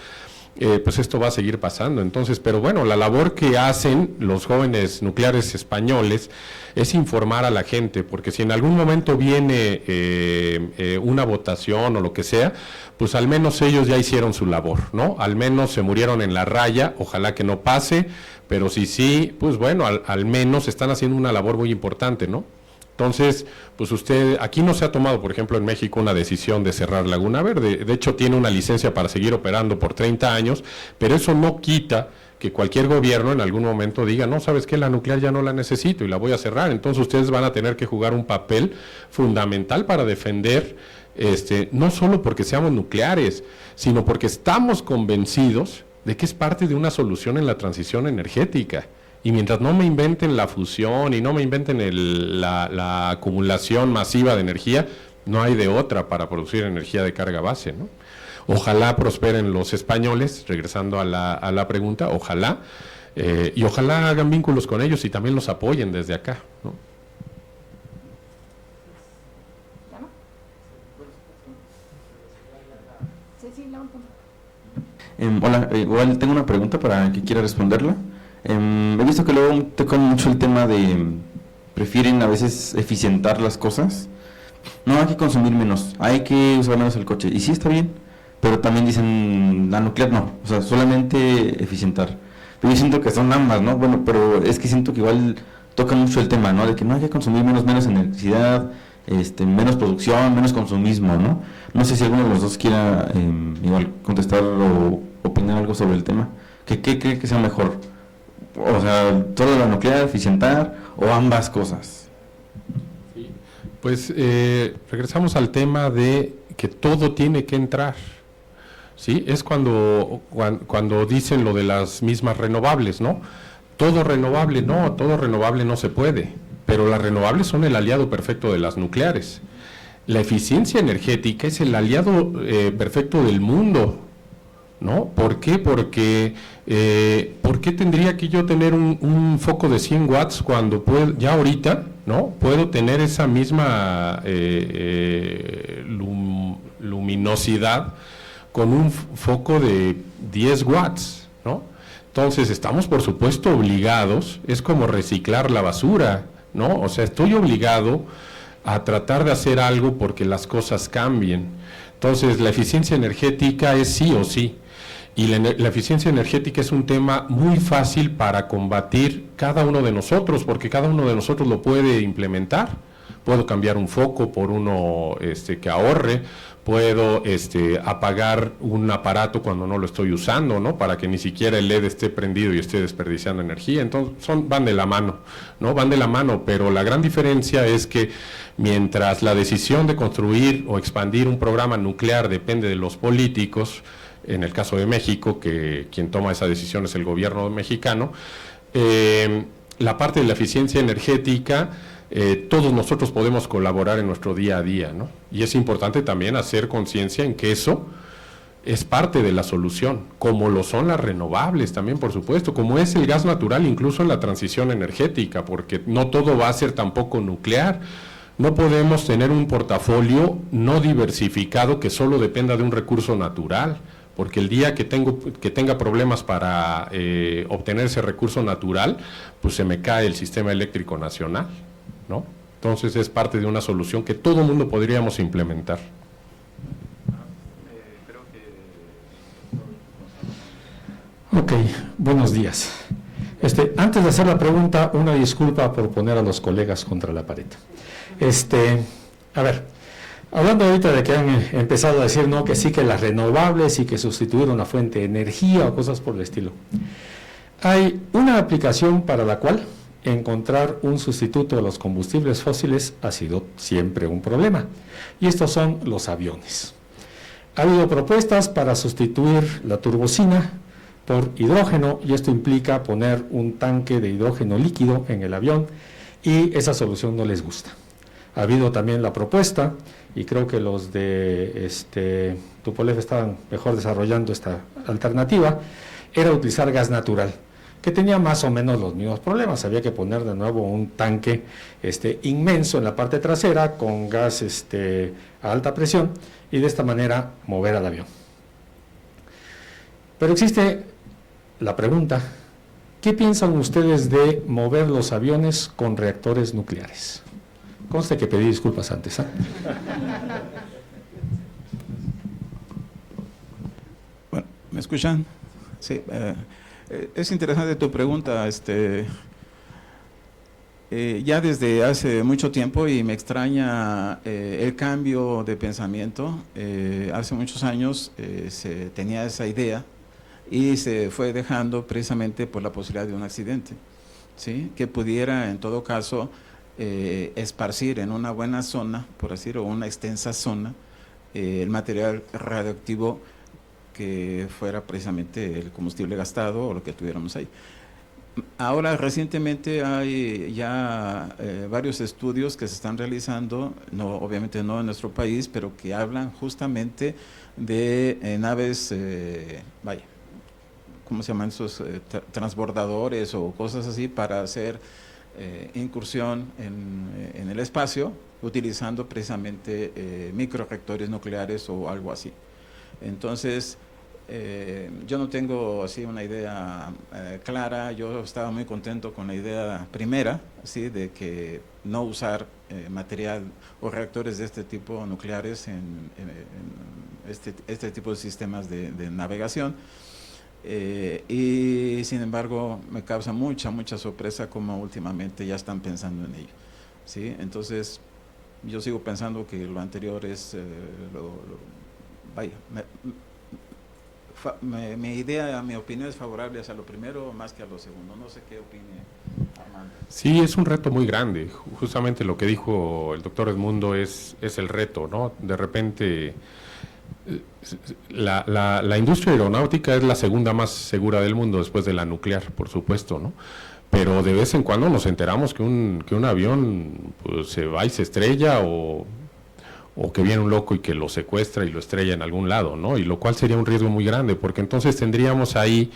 pues esto va a seguir pasando. Entonces, pero bueno, la labor que hacen los jóvenes nucleares españoles es informar a la gente, porque si en algún momento viene una votación o lo que sea, pues al menos ellos ya hicieron su labor, ¿no? Al menos se murieron en la raya, ojalá que no pase, pero si sí, pues bueno, al menos están haciendo una labor muy importante, ¿no? Entonces, pues usted, aquí no se ha tomado, por ejemplo, en México una decisión de cerrar Laguna Verde. De hecho, tiene una licencia para seguir operando por 30 años, pero eso no quita que cualquier gobierno en algún momento diga, no, ¿sabes qué? La nuclear ya no la necesito y la voy a cerrar. Entonces, ustedes van a tener que jugar un papel fundamental para defender, no solo porque seamos nucleares, sino porque estamos convencidos de que es parte de una solución en la transición energética. Y mientras no me inventen la fusión y no me inventen la acumulación masiva de energía, no hay de otra para producir energía de carga base, ¿no? Ojalá prosperen los españoles, regresando a la pregunta, ojalá, y ojalá hagan vínculos con ellos y también los apoyen desde acá, ¿no? Hola, igual tengo una pregunta para que quiera responderla. He visto que luego tocan mucho el tema de prefieren a veces eficientar las cosas. No, hay que consumir menos, hay que usar menos el coche. Y sí está bien, pero también dicen, la nuclear no, o sea, solamente eficientar. Pero yo siento que son ambas, ¿no? Bueno, pero es que siento que igual tocan mucho el tema, ¿no? De que no hay que consumir menos electricidad, menos producción, menos consumismo, ¿no? No sé si alguno de los dos quiera igual contestar o opinar algo sobre el tema. ¿Qué cree que sea mejor? O sea, ¿solo la nuclear, eficientar o ambas cosas? Sí. Pues regresamos al tema de que todo tiene que entrar, ¿sí? Es cuando dicen lo de las mismas renovables, ¿no? Todo renovable no se puede, pero las renovables son el aliado perfecto de las nucleares. La eficiencia energética es el aliado perfecto del mundo, ¿no? ¿Por qué? Porque ¿por qué tendría que yo tener un foco de 100 watts cuando ya ahorita, ¿no? Puedo tener esa misma luminosidad con un foco de 10 watts, ¿no? Entonces estamos por supuesto obligados, es como reciclar la basura, ¿no? O sea, estoy obligado a tratar de hacer algo porque las cosas cambien. Entonces la eficiencia energética es sí o sí. Y la eficiencia energética es un tema muy fácil para combatir cada uno de nosotros, porque cada uno de nosotros lo puede implementar. Puedo cambiar un foco por uno que ahorre, puedo apagar un aparato cuando no lo estoy usando, ¿no? Para que ni siquiera el LED esté prendido y esté desperdiciando energía. Entonces van de la mano, ¿no? Van de la mano, pero la gran diferencia es que mientras la decisión de construir o expandir un programa nuclear depende de los políticos, en el caso de México, que quien toma esa decisión es el gobierno mexicano, la parte de la eficiencia energética, todos nosotros podemos colaborar en nuestro día a día, ¿no? Y es importante también hacer conciencia en que eso es parte de la solución, como lo son las renovables también, por supuesto, como es el gas natural incluso en la transición energética, porque no todo va a ser tampoco nuclear. No podemos tener un portafolio no diversificado que solo dependa de un recurso natural, porque el día que tenga problemas para obtener ese recurso natural, pues se me cae el sistema eléctrico nacional, ¿no? Entonces es parte de una solución que todo el mundo podríamos implementar. Ok, buenos días. Antes de hacer la pregunta, una disculpa por poner a los colegas contra la pared. A ver, hablando ahorita de que han empezado a decir, no, que sí, que las renovables y que sustituir una fuente de energía o cosas por el estilo. Hay una aplicación para la cual encontrar un sustituto de los combustibles fósiles ha sido siempre un problema, y estos son los aviones. Ha habido propuestas para sustituir la turbocina por hidrógeno, y esto implica poner un tanque de hidrógeno líquido en el avión, y esa solución no les gusta. Ha habido también la propuesta, y creo que los de Tupolev estaban mejor desarrollando esta alternativa, era utilizar gas natural, que tenía más o menos los mismos problemas. Había que poner de nuevo un tanque inmenso en la parte trasera con gas a alta presión, y de esta manera mover al avión. Pero existe la pregunta: ¿qué piensan ustedes de mover los aviones con reactores nucleares? Conste que pedí disculpas antes, ¿eh? Bueno, ¿me escuchan? Sí. Es interesante tu pregunta. Ya desde hace mucho tiempo, y me extraña el cambio de pensamiento. Hace muchos años se tenía esa idea y se fue dejando precisamente por la posibilidad de un accidente, ¿sí? Que pudiera en todo caso esparcir en una buena zona, por así decirlo, una extensa zona, el material radioactivo que fuera precisamente el combustible gastado o lo que tuviéramos ahí. Ahora, recientemente hay ya varios estudios que se están realizando, obviamente no en nuestro país, pero que hablan justamente de naves, ¿cómo se llaman esos? Transbordadores o cosas así, para hacer incursión en el espacio, utilizando precisamente microreactores nucleares o algo así. Entonces, yo no tengo así una idea clara. Yo estaba muy contento con la idea primera, ¿sí? De que no usar material o reactores de este tipo nucleares en este tipo de sistemas de navegación. Y sin embargo me causa mucha sorpresa como últimamente ya están pensando en ello, ¿sí? Entonces yo sigo pensando que lo anterior es mi idea, mi opinión es favorable hacia lo primero más que a lo segundo. No sé qué opine Armando. Sí, es un reto muy grande. Justamente lo que dijo el doctor Edmundo es el reto, ¿no? De repente la industria aeronáutica es la segunda más segura del mundo después de la nuclear, por supuesto, ¿no? Pero de vez en cuando nos enteramos que un avión pues, se va y se estrella, o que viene un loco y que lo secuestra y lo estrella en algún lado, ¿no? Y lo cual sería un riesgo muy grande, porque entonces tendríamos ahí,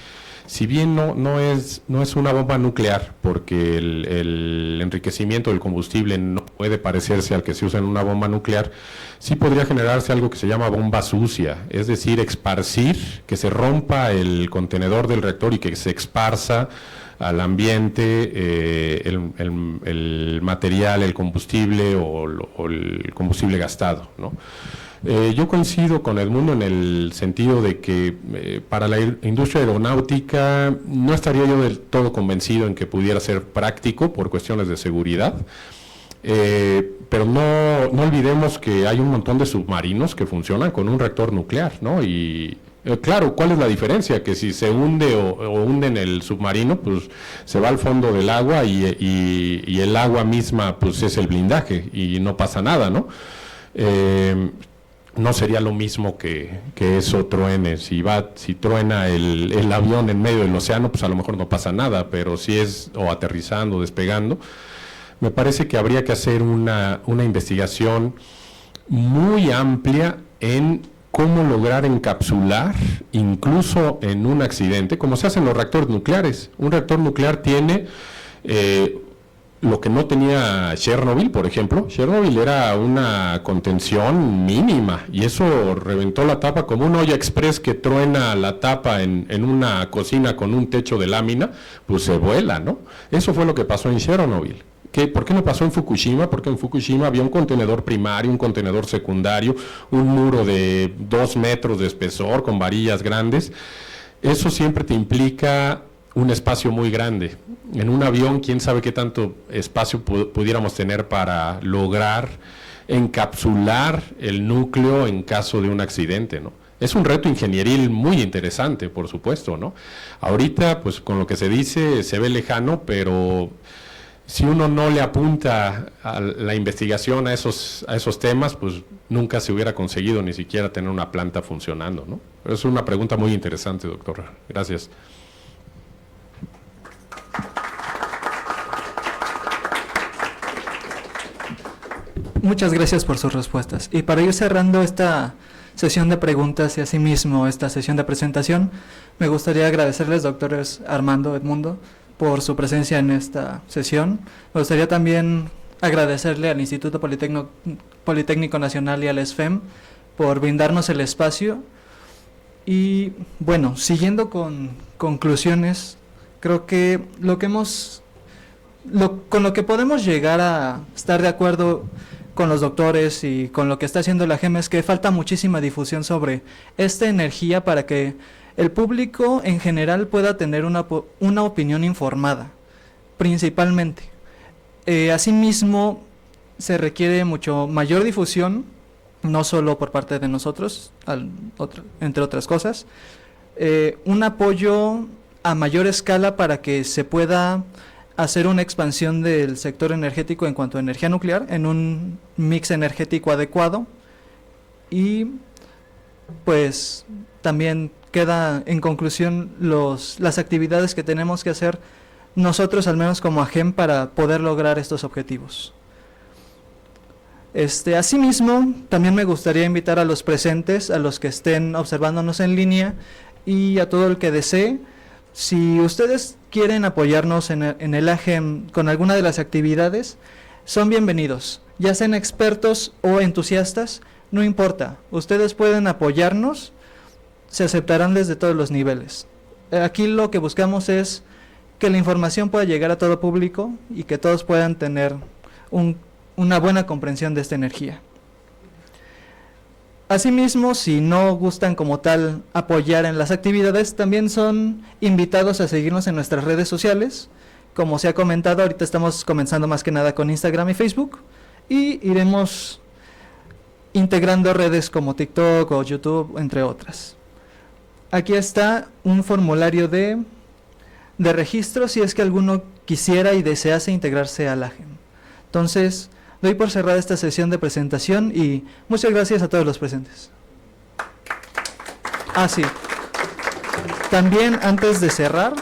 si bien no es una bomba nuclear, porque el enriquecimiento del combustible no puede parecerse al que se usa en una bomba nuclear, sí podría generarse algo que se llama bomba sucia, es decir, esparcir, que se rompa el contenedor del reactor y que se esparza al ambiente el material, el combustible o el combustible gastado, ¿no? Yo coincido con Edmundo en el sentido de que para la industria aeronáutica no estaría yo del todo convencido en que pudiera ser práctico por cuestiones de seguridad, pero no olvidemos que hay un montón de submarinos que funcionan con un reactor nuclear, ¿no? Y claro, ¿cuál es la diferencia? Que si se hunde o hunden el submarino, pues se va al fondo del agua y el agua misma pues es el blindaje y no pasa nada, ¿no? No sería lo mismo que eso truene. Si truena el avión en medio del océano, pues a lo mejor no pasa nada, pero si es o aterrizando o despegando, me parece que habría que hacer una investigación muy amplia en cómo lograr encapsular, incluso en un accidente, como se hace en los reactores nucleares. Un reactor nuclear tiene lo que no tenía Chernobyl, por ejemplo. Chernobyl era una contención mínima y eso reventó la tapa como un olla express que truena la tapa en una cocina con un techo de lámina, pues se vuela, ¿no? Eso fue lo que pasó en Chernobyl. ¿Por qué no pasó en Fukushima? Porque en Fukushima había un contenedor primario, un contenedor secundario, un muro de 2 metros de espesor con varillas grandes. Eso siempre te implica un espacio muy grande. En un avión, quién sabe qué tanto espacio pudiéramos tener para lograr encapsular el núcleo en caso de un accidente, ¿no? Es un reto ingenieril muy interesante, por supuesto, ¿no? Ahorita, pues con lo que se dice, se ve lejano, pero si uno no le apunta a la investigación a esos temas, pues nunca se hubiera conseguido ni siquiera tener una planta funcionando, ¿no? Es una pregunta muy interesante, doctor. Gracias. Muchas gracias por sus respuestas. Y para ir cerrando esta sesión de preguntas y asimismo esta sesión de presentación, me gustaría agradecerles, doctores Armando, Edmundo, por su presencia en esta sesión. Me gustaría también agradecerle al Instituto Politécnico Nacional y al SFEM por brindarnos el espacio. Y bueno, siguiendo con conclusiones, creo que con lo que podemos llegar a estar de acuerdo con los doctores y con lo que está haciendo la GEM es que falta muchísima difusión sobre esta energía para que el público en general pueda tener una opinión informada, principalmente. Asimismo, se requiere mucho mayor difusión, no solo por parte de nosotros, entre otras cosas, un apoyo a mayor escala para que se pueda hacer una expansión del sector energético en cuanto a energía nuclear en un mix energético adecuado. Y pues también queda en conclusión las actividades que tenemos que hacer nosotros, al menos como AGEM, para poder lograr estos objetivos. Asimismo, también me gustaría invitar a los presentes, a los que estén observándonos en línea y a todo el que desee. Si ustedes quieren apoyarnos en el AGEM con alguna de las actividades, son bienvenidos, ya sean expertos o entusiastas, no importa, ustedes pueden apoyarnos, se aceptarán desde todos los niveles. Aquí lo que buscamos es que la información pueda llegar a todo público y que todos puedan tener una buena comprensión de esta energía. Asimismo, si no gustan como tal apoyar en las actividades, también son invitados a seguirnos en nuestras redes sociales. Como se ha comentado, ahorita estamos comenzando más que nada con Instagram y Facebook, y iremos integrando redes como TikTok o YouTube, entre otras. Aquí está un formulario de registro si es que alguno quisiera y desease integrarse a la AGEM. Entonces, doy por cerrada esta sesión de presentación y muchas gracias a todos los presentes. Sí. También antes de cerrar,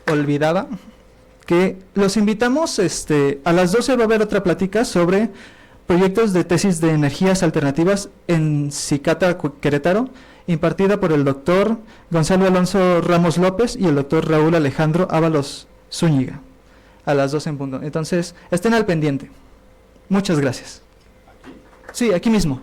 olvidaba que los invitamos, a las 12 va a haber otra plática sobre proyectos de tesis de energías alternativas en Cicata, Querétaro, impartida por el doctor Gonzalo Alonso Ramos López y el doctor Raúl Alejandro Ábalos Zúñiga, a las 12 en punto. Entonces, estén al pendiente. Muchas gracias. Sí, aquí mismo.